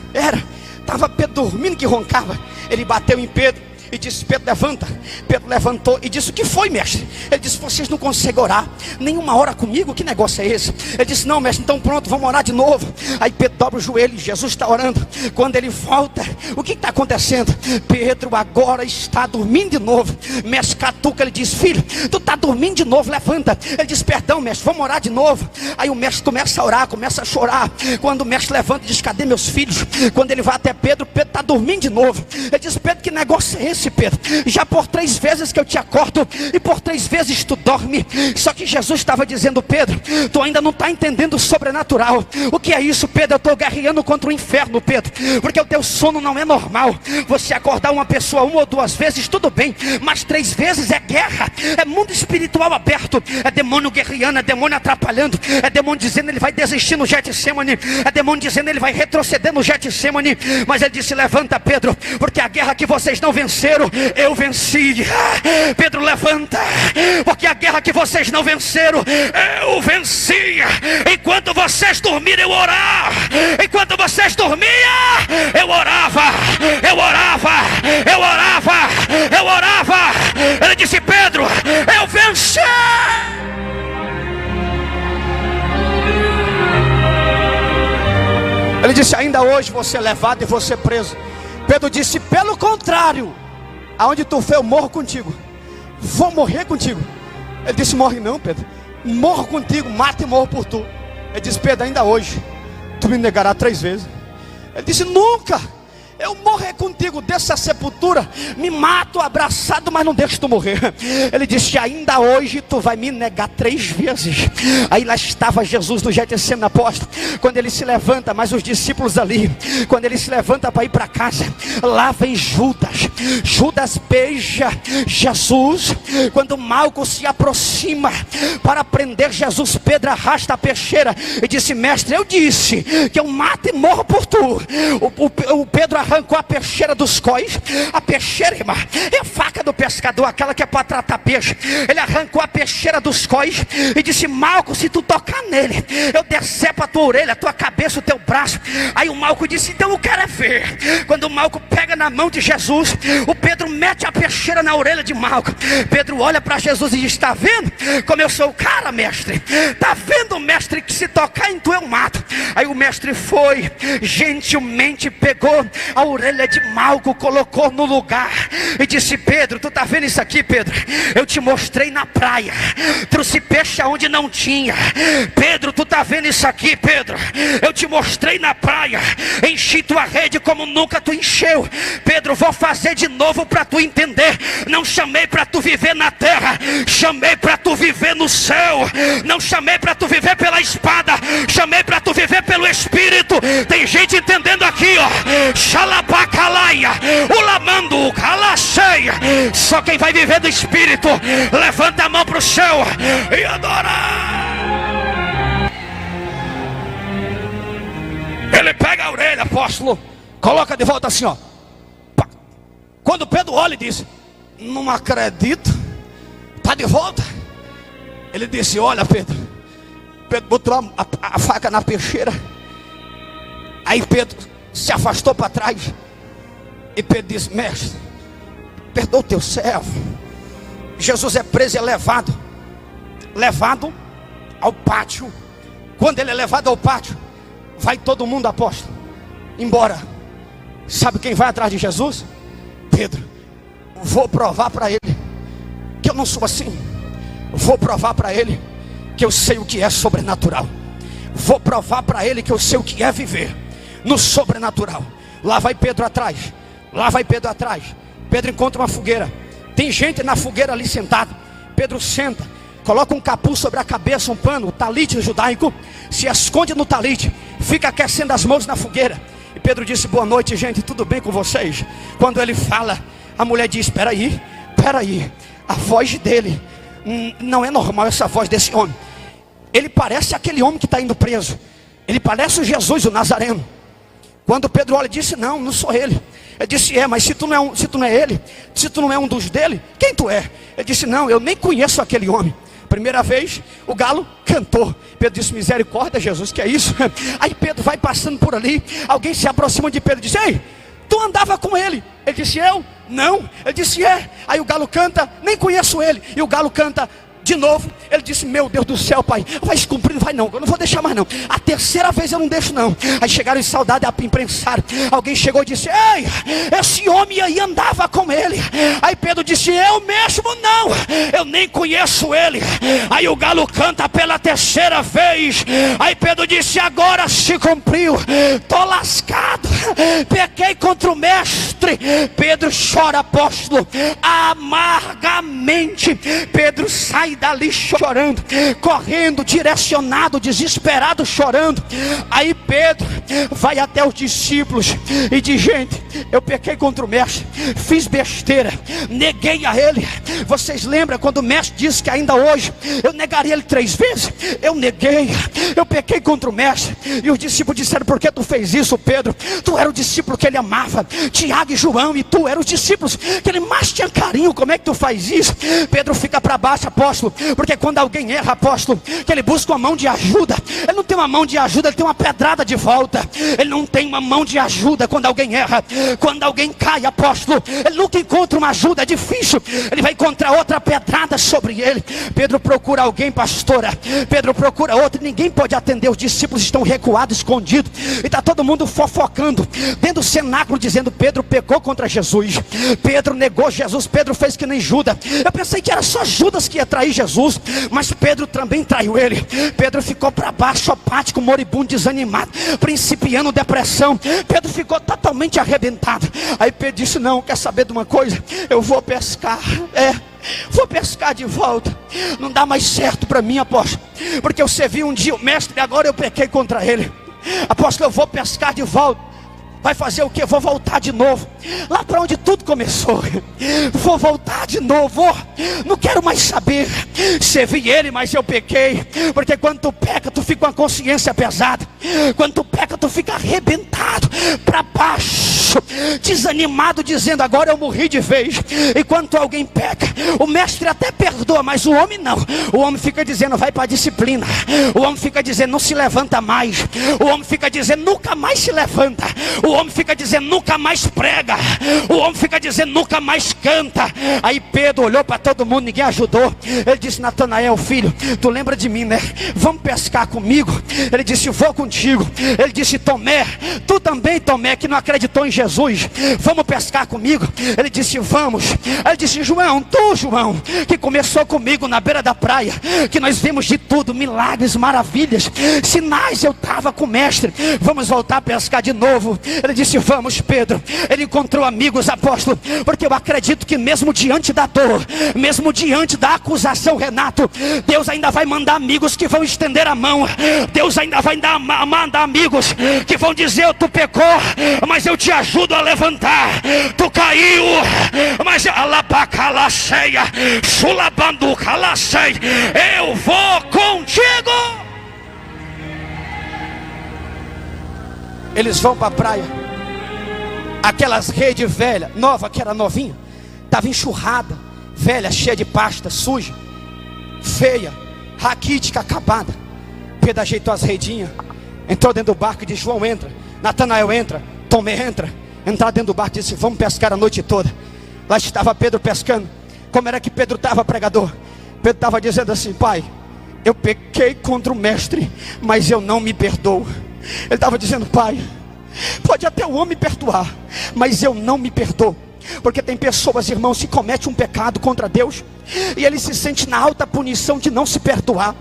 Estava Pedro dormindo que roncava. Ele bateu em Pedro e disse: Pedro, levanta. Pedro levantou e disse: o que foi, mestre? Ele disse: vocês não conseguem orar nenhuma hora comigo? Que negócio é esse? Ele disse: não, mestre, então pronto, vamos orar de novo. Aí Pedro dobra o joelho, Jesus está orando. Quando ele volta, o que está acontecendo? Pedro agora está dormindo de novo. Mestre catuca, ele diz: filho, tu está dormindo de novo, levanta. Ele diz: perdão, mestre, vamos orar de novo. Aí o mestre começa a orar, começa a chorar. Quando o mestre levanta e diz: cadê meus filhos? Quando ele vai até Pedro, Pedro está dormindo de novo. Ele diz: Pedro, que negócio é esse, Pedro? Já por 3 vezes que eu te acordo e por 3 vezes tu dorme. Só que Jesus estava dizendo: Pedro, tu ainda não está entendendo o sobrenatural. O que é isso, Pedro? Eu estou guerreando contra o inferno, Pedro, porque o teu sono não é normal. Você acordar uma pessoa 1 ou 2 vezes, tudo bem, mas 3 vezes é guerra, é mundo espiritual aberto, é demônio guerreando, é demônio atrapalhando, é demônio dizendo ele vai desistir no Getsemane, é demônio dizendo ele vai retroceder no Getsemane. Mas ele disse: levanta, Pedro, porque a guerra que vocês não venceram, eu venci. Pedro, levanta, porque a guerra que vocês não venceram, eu venci. Enquanto vocês dormiram, eu orava. Enquanto vocês dormiam, eu orava. Eu orava, eu orava, eu orava. Ele disse: Pedro, eu venci. Ele disse: ainda hoje você é levado e você é preso. Pedro disse: pelo contrário, aonde tu for eu morro contigo. Vou morrer contigo. Ele disse: morre não, Pedro, morro contigo, mato e morro por tu. Ele disse: Pedro, ainda hoje tu me negará 3 vezes. Ele disse: nunca. Eu morrer contigo, dessa sepultura, me mato abraçado, mas não deixo tu morrer. Ele disse: ainda hoje tu vai me negar 3 vezes. Aí lá estava Jesus no Getsemane apóstolo. Quando ele se levanta, mas os discípulos ali, quando ele se levanta para ir para casa, lá vem Judas. Judas beija Jesus. Quando Malco se aproxima para prender Jesus, Pedro arrasta a peixeira e disse: mestre, eu disse que eu mato e morro por tu. O Pedro arrancou a peixeira dos cóis. A peixeira, irmã, é a faca do pescador, aquela que é para tratar peixe. Ele arrancou a peixeira dos cóis e disse: Malco, se tu tocar nele, eu decepo a tua orelha, a tua cabeça, o teu braço. Aí o Malco disse: então eu quero é ver. Quando o Malco pega na mão de Jesus, o Pedro mete a peixeira na orelha de Malco. Pedro olha para Jesus e diz: está vendo como eu sou o cara, mestre? Está vendo, mestre, que se tocar em tu eu mato. Aí o mestre foi, gentilmente pegou a orelha de Malco, colocou no lugar e disse: Pedro, tu tá vendo isso aqui, Pedro? Eu te mostrei na praia, trouxe peixe aonde não tinha. Pedro, tu tá vendo isso aqui, Pedro? Eu te mostrei na praia, enchi tua rede como nunca tu encheu. Pedro, vou fazer de novo para tu entender. Não chamei para tu viver na terra, chamei para tu viver no céu. Não chamei para tu viver pela espada, chamei para tu viver pelo Espírito. Tem gente entendendo aqui, ó. Xalabacalaia, ulamando, calaceia. Só quem vai viver do Espírito, levanta a mão para o céu e adora. Ele pega a orelha, apóstolo, coloca de volta assim, ó. Quando Pedro olha e diz: não acredito, está de volta. Ele disse: olha, Pedro. Pedro botou a faca na peixeira. Aí Pedro se afastou para trás. E Pedro disse: mestre, perdoa o teu servo. Jesus é preso e é levado ao pátio. Quando ele é levado ao pátio, vai todo mundo, apóstolo, embora. Sabe quem vai atrás de Jesus? Pedro. Vou provar para ele que eu não sou assim. Vou provar para ele que eu sei o que é sobrenatural. Vou provar para ele que eu sei o que é viver no sobrenatural. Lá vai Pedro atrás. Lá vai Pedro atrás. Pedro encontra uma fogueira. Tem gente na fogueira ali sentado. Pedro senta, coloca um capuz sobre a cabeça, um pano, o talite judaico, se esconde no talite, fica aquecendo as mãos na fogueira. E Pedro disse: boa noite, gente, tudo bem com vocês? Quando ele fala, a mulher diz: espera aí, a voz dele não é normal, essa voz desse homem. Ele parece aquele homem que está indo preso. Ele parece o Jesus, o Nazareno. Quando Pedro olha e disse: não sou ele. Ele disse: mas se tu não é ele, se tu não é um dos dele, quem tu é? Ele disse: não, eu nem conheço aquele homem. Primeira vez, o galo cantou. Pedro disse: misericórdia, Jesus, que é isso? Aí Pedro vai passando por ali. Alguém se aproxima de Pedro e diz: ei, tu andava com ele? Ele disse: eu? Não. Ele disse, é. Aí o galo canta, nem conheço ele. E o galo canta de novo. Ele disse, meu Deus do céu, pai, vai se cumprir, vai não, eu não vou deixar mais não. A terceira vez eu não deixo não. Aí chegaram em saudade, imprensaram. Alguém chegou e disse, ei, esse homem aí andava com ele. Aí Pedro disse, eu mesmo não, eu nem conheço ele. Aí o galo canta pela terceira vez. Aí Pedro disse, agora se cumpriu, tô lascado, pequei contra o mestre. Pedro chora, apóstolo, amargamente. Pedro sai dali chorando, correndo, direcionado, desesperado, chorando. Aí Pedro vai até os discípulos e diz, gente, eu pequei contra o mestre, fiz besteira, neguei a ele. Vocês lembram quando o mestre disse que ainda hoje eu negaria ele 3 vezes? Eu neguei, eu pequei contra o mestre. E os discípulos disseram, por que tu fez isso, Pedro? Tu era o discípulo que ele amava, Tiago e João, e tu eram os discípulos que ele mais tinha carinho. Como é que tu faz isso? Pedro fica para baixo, apóstolo, porque quando alguém erra, apóstolo, que ele busca uma mão de ajuda, ele não tem uma mão de ajuda, ele tem uma pedrada de volta. Ele não tem uma mão de ajuda quando alguém erra. Quando alguém cai, apóstolo, ele nunca encontra uma ajuda, é difícil, ele vai encontrar outra pedrada sobre ele. Pedro procura alguém, pastora, Pedro procura outro, ninguém pode atender, os discípulos estão recuados, escondidos, e está todo mundo fofocando dentro do cenáculo, dizendo, Pedro pecou contra Jesus, Pedro negou Jesus, Pedro fez que nem Judas. Eu pensei que era só Judas que ia trair Jesus, mas Pedro também traiu ele. Pedro ficou para baixo, apático, moribundo, desanimado, principiando depressão. Pedro ficou totalmente arrebentado. Aí Pedro disse, não, quer saber de uma coisa? Eu vou pescar, vou pescar de volta. Não dá mais certo para mim, apóstolo, porque eu servi um dia o mestre e agora eu pequei contra ele. Apóstolo, eu vou pescar de volta. Vai fazer o que? Vou voltar de novo lá para onde tudo começou. Vou voltar de novo. Não quero mais saber. Servi ele, mas eu pequei. Porque quando tu peca, tu fica com a consciência pesada. Quando tu peca, tu fica arrebentado para baixo, desanimado, dizendo, agora eu morri de vez. E quando alguém peca, o mestre até perdoa, mas o homem não. O homem fica dizendo, vai para a disciplina. O homem fica dizendo, não se levanta mais. O homem fica dizendo, nunca mais se levanta. O homem fica dizendo, nunca mais prega. O homem fica dizendo, nunca mais canta. Aí Pedro olhou para todo mundo, ninguém ajudou. Ele disse, Natanael, filho, tu lembra de mim, né? Vamos pescar comigo? Ele disse, vou contigo. Ele disse, Tomé, tu também, Tomé, que não acreditou em Jesus, vamos pescar comigo? Ele disse, vamos. Aí ele disse, João, tu, João, que começou comigo na beira da praia, que nós vimos de tudo, milagres, maravilhas, sinais, eu estava com o mestre, vamos voltar a pescar de novo? Ele disse, vamos, Pedro. Ele encontrou amigos, apóstolo, porque eu acredito que mesmo diante da dor, mesmo diante da acusação, Renato, Deus ainda vai mandar amigos que vão estender a mão. Deus ainda vai mandar amigos que vão dizer, tu pecou, mas eu te ajudo a levantar. Tu caiu, mas alabacalaceia, sulabanducalacei, eu vou contigo. Eles vão para a praia. Aquelas redes velhas, nova, que era novinha, estava enxurrada, velha, cheia de pasta, suja, feia, raquítica, acabada. Pedro ajeitou as redinhas, entrou dentro do barco e disse, João, entra. Natanael, entra. Tomé, entra. Entrar dentro do barco e disse, vamos pescar a noite toda. Lá estava Pedro pescando. Como era que Pedro estava, pregador? Pedro estava dizendo assim, pai, eu pequei contra o mestre, mas eu não me perdoo. Ele estava dizendo, pai, pode até o homem perdoar, mas eu não me perdoo. Porque tem pessoas, irmãos, que cometem um pecado contra Deus e ele se sente na alta punição de não se perdoar.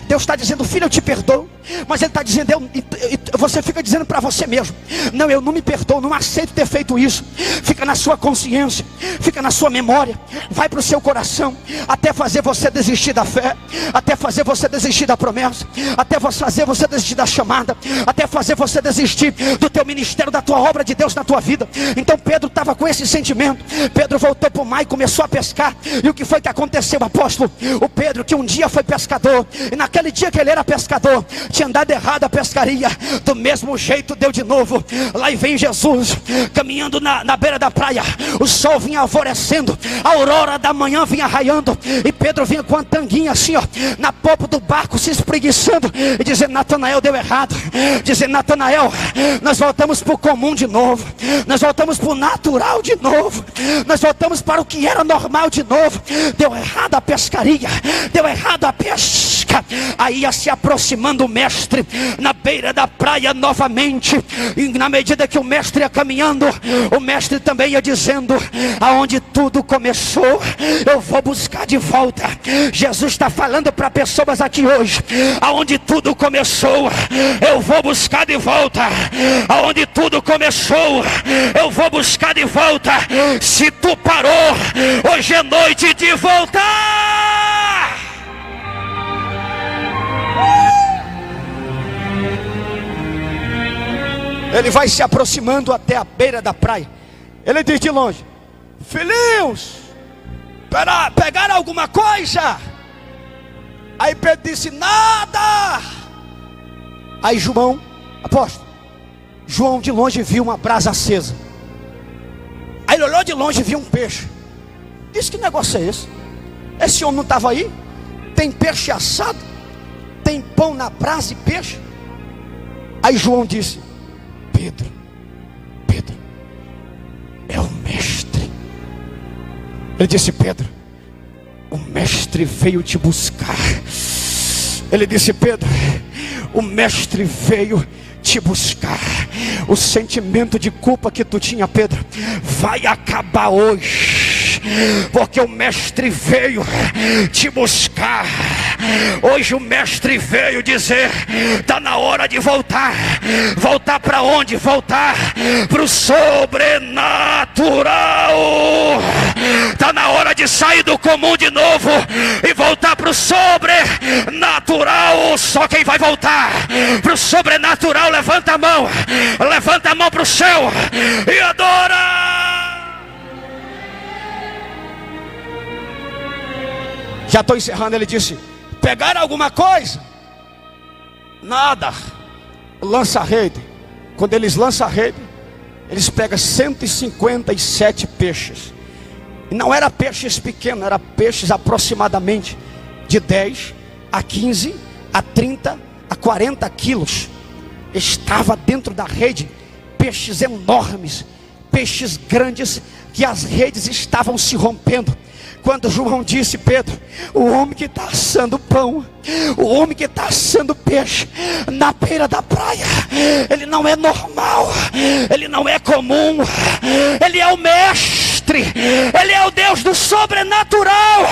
Deus está dizendo, filho, eu te perdoo, mas ele está dizendo, você fica dizendo para você mesmo, não, eu não me perdoo, não aceito ter feito isso. Fica na sua consciência, fica na sua memória, vai para o seu coração, até fazer você desistir da fé, até fazer você desistir da promessa, até fazer você desistir da chamada, até fazer você desistir do teu ministério, da tua obra de Deus na tua vida. Então Pedro estava com esse sentimento. Pedro voltou para o mar e começou a pescar. E o que foi que aconteceu? aconteceu, apóstolo? O Pedro, que um dia foi pescador, e naquele dia que ele era pescador, tinha andado errado a pescaria, do mesmo jeito deu de novo. Lá e vem Jesus, caminhando na beira da praia. O sol vinha alvorecendo, a aurora da manhã vinha raiando, e Pedro vinha com a tanguinha assim, ó, na popa do barco, se espreguiçando, e dizendo: Natanael, deu errado. Dizendo: Natanael, nós voltamos para o comum de novo, nós voltamos para o natural de novo, nós voltamos para o que era normal de novo. Deu errado a pescaria, deu errado a pesca. Aí ia se aproximando o mestre na beira da praia novamente, e na medida que o mestre ia caminhando, o mestre também ia dizendo: aonde tudo começou, eu vou buscar de volta. Jesus está falando para pessoas aqui hoje: aonde tudo começou, eu vou buscar de volta. Aonde tudo começou, eu vou buscar de volta. Se tu parou, hoje é noite de voltar. Ele vai se aproximando até a beira da praia. Ele diz de longe: filhinhos, pegaram alguma coisa? Aí Pedro disse: nada. Aí João, apóstolo, João de longe viu uma brasa acesa. Aí ele olhou de longe e viu um peixe. Disse: que negócio é esse? Esse homem não estava aí? Tem peixe assado, tem pão na brasa e peixe. Aí João disse: Pedro, é o mestre. Ele disse: Pedro, o mestre veio te buscar. Ele disse: Pedro, o mestre veio te buscar. O sentimento de culpa que tu tinha, Pedro, vai acabar hoje, porque o mestre veio te buscar. Hoje o mestre veio dizer: está na hora de voltar. Voltar para onde? Voltar para o sobrenatural. Está na hora de sair do comum de novo e voltar para o sobrenatural. Só quem vai voltar para o sobrenatural, levanta a mão para o céu e adora. Já estou encerrando. Ele disse: pegaram alguma coisa? Nada. Lança a rede. Quando eles lançam a rede, eles pegam 157 peixes. E não era peixes pequenos, era peixes aproximadamente de 10 a 15 a 30 a 40 quilos. Estava dentro da rede peixes enormes, peixes grandes, que as redes estavam se rompendo. Quando João disse: Pedro, o homem que está assando pão, o homem que está assando peixe na beira da praia, ele não é normal, ele não é comum, ele é o mestre, ele é o Deus do sobrenatural.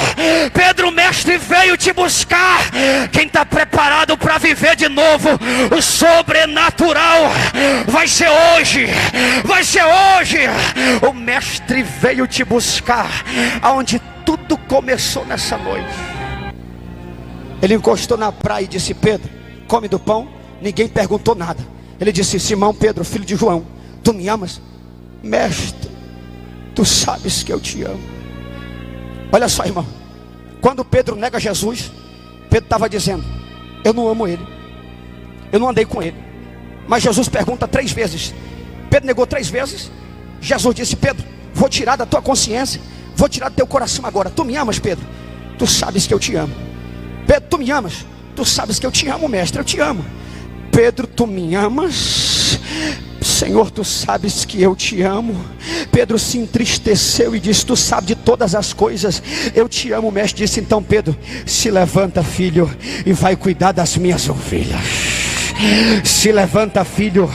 Pedro, o mestre veio te buscar. Quem está preparado para viver de novo o sobrenatural, vai ser hoje, vai ser hoje. O mestre veio te buscar. Aonde tudo começou nessa noite, ele encostou na praia e disse: Pedro, come do pão. Ninguém perguntou nada. Ele disse: Simão Pedro, filho de João, tu me amas? Mestre, tu sabes que eu te amo. Olha só, irmão, quando Pedro nega Jesus, Pedro estava dizendo: eu não amo ele, eu não andei com ele. Mas Jesus pergunta 3 vezes. Pedro negou 3 vezes. Jesus disse: Pedro, vou tirar da tua consciência, vou tirar do teu coração agora. Tu me amas, Pedro? Tu sabes que eu te amo. Pedro, tu me amas? Tu sabes que eu te amo, mestre, eu te amo. Pedro, tu me amas? Senhor, tu sabes que eu te amo. Pedro se entristeceu e disse: tu sabes de todas as coisas, eu te amo. O mestre disse: então Pedro, se levanta, filho, e vai cuidar das minhas ovelhas. Se levanta, filho,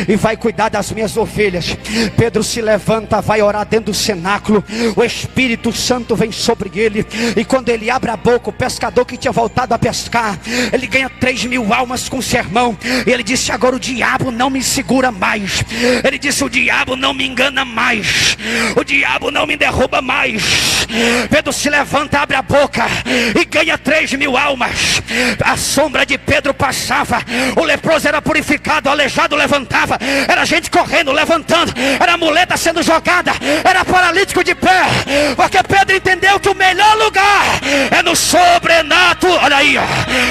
e vai cuidar das minhas ovelhas. Pedro se levanta, vai orar dentro do cenáculo. O Espírito Santo vem sobre ele, e quando ele abre a boca, o pescador que tinha voltado a pescar, ele ganha 3.000 almas com o sermão. E ele disse: agora o diabo não me segura mais. Ele disse: o diabo não me engana mais, o diabo não me derruba mais. Pedro se levanta, abre a boca e ganha 3.000 almas. A sombra de Pedro passava, o leproso era purificado, o aleijado levantava, era gente correndo, levantando, era muleta sendo jogada, era paralítico de pé, porque Pedro entendeu que o melhor lugar é no sobrenatural. Olha aí,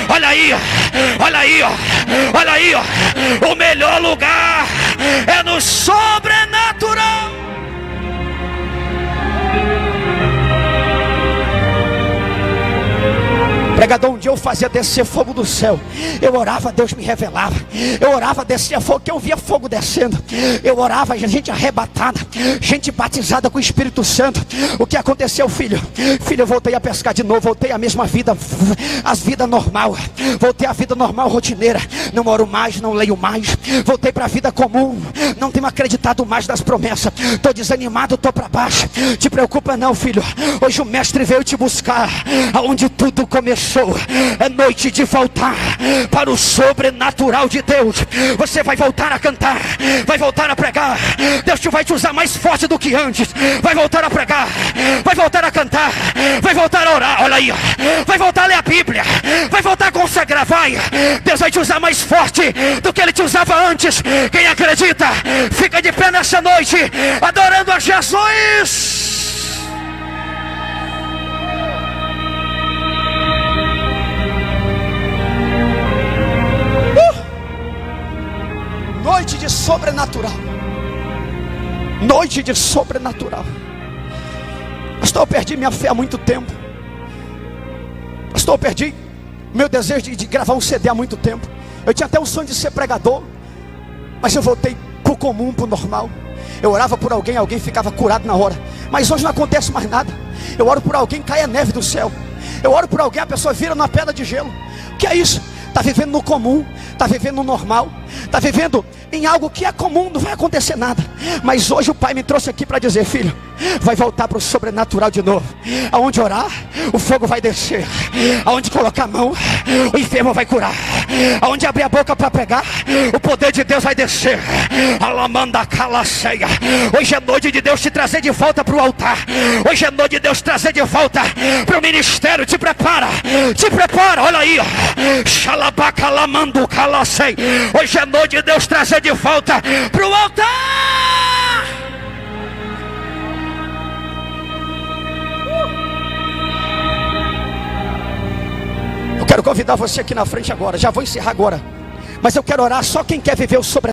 olha aí, olha aí, olha aí, o melhor lugar é no sobrenatural. Pregador, um dia eu fazia descer fogo do céu. Eu orava, Deus me revelava. Eu orava, descia fogo, que eu via fogo descendo. Eu orava, gente arrebatada, gente batizada com o Espírito Santo. O que aconteceu, filho? Filho, eu voltei a pescar de novo. Voltei à mesma vida, a vida normal. Voltei à vida normal, rotineira. Não oro mais, não leio mais. Voltei para a vida comum. Não tenho acreditado mais nas promessas. Estou desanimado, estou para baixo. Te preocupa não, filho. Hoje o mestre veio te buscar aonde tudo começou. É noite de voltar para o sobrenatural de Deus. Você vai voltar a cantar, vai voltar a pregar. Deus vai te usar mais forte do que antes. Vai voltar a pregar, vai voltar a cantar, vai voltar a orar. Olha aí, vai voltar a ler a Bíblia, vai voltar a consagrar. Vai, Deus vai te usar mais forte do que Ele te usava antes. Quem acredita, fica de pé nessa noite, adorando a Jesus. Noite de sobrenatural. Noite de sobrenatural. Pastor, eu perdi minha fé há muito tempo. Pastor, eu perdi meu desejo de gravar um CD há muito tempo. Eu tinha até um sonho de ser pregador, mas eu voltei pro comum, pro normal. Eu orava por alguém, alguém ficava curado na hora. Mas hoje não acontece mais nada. Eu oro por alguém, cai a neve do céu. Eu oro por alguém, a pessoa vira numa pedra de gelo. O que é isso? Está vivendo no comum, está vivendo no normal, está vivendo em algo que é comum, não vai acontecer nada. Mas hoje o Pai me trouxe aqui para dizer: filho, vai voltar para o sobrenatural de novo. Aonde orar, o fogo vai descer. Aonde colocar a mão, o enfermo vai curar. Aonde abrir a boca para pregar, o poder de Deus vai descer. Alamanda calaceia. Hoje é noite de Deus te trazer de volta para o altar. Hoje é noite de Deus trazer de volta para o ministério. Te prepara, olha aí, xalabacalamando calacei. Hoje é noite de Deus trazer de volta para o altar. Eu quero convidar você aqui na frente agora. Já vou encerrar agora, mas eu quero orar. Só quem quer viver o sobrenatural.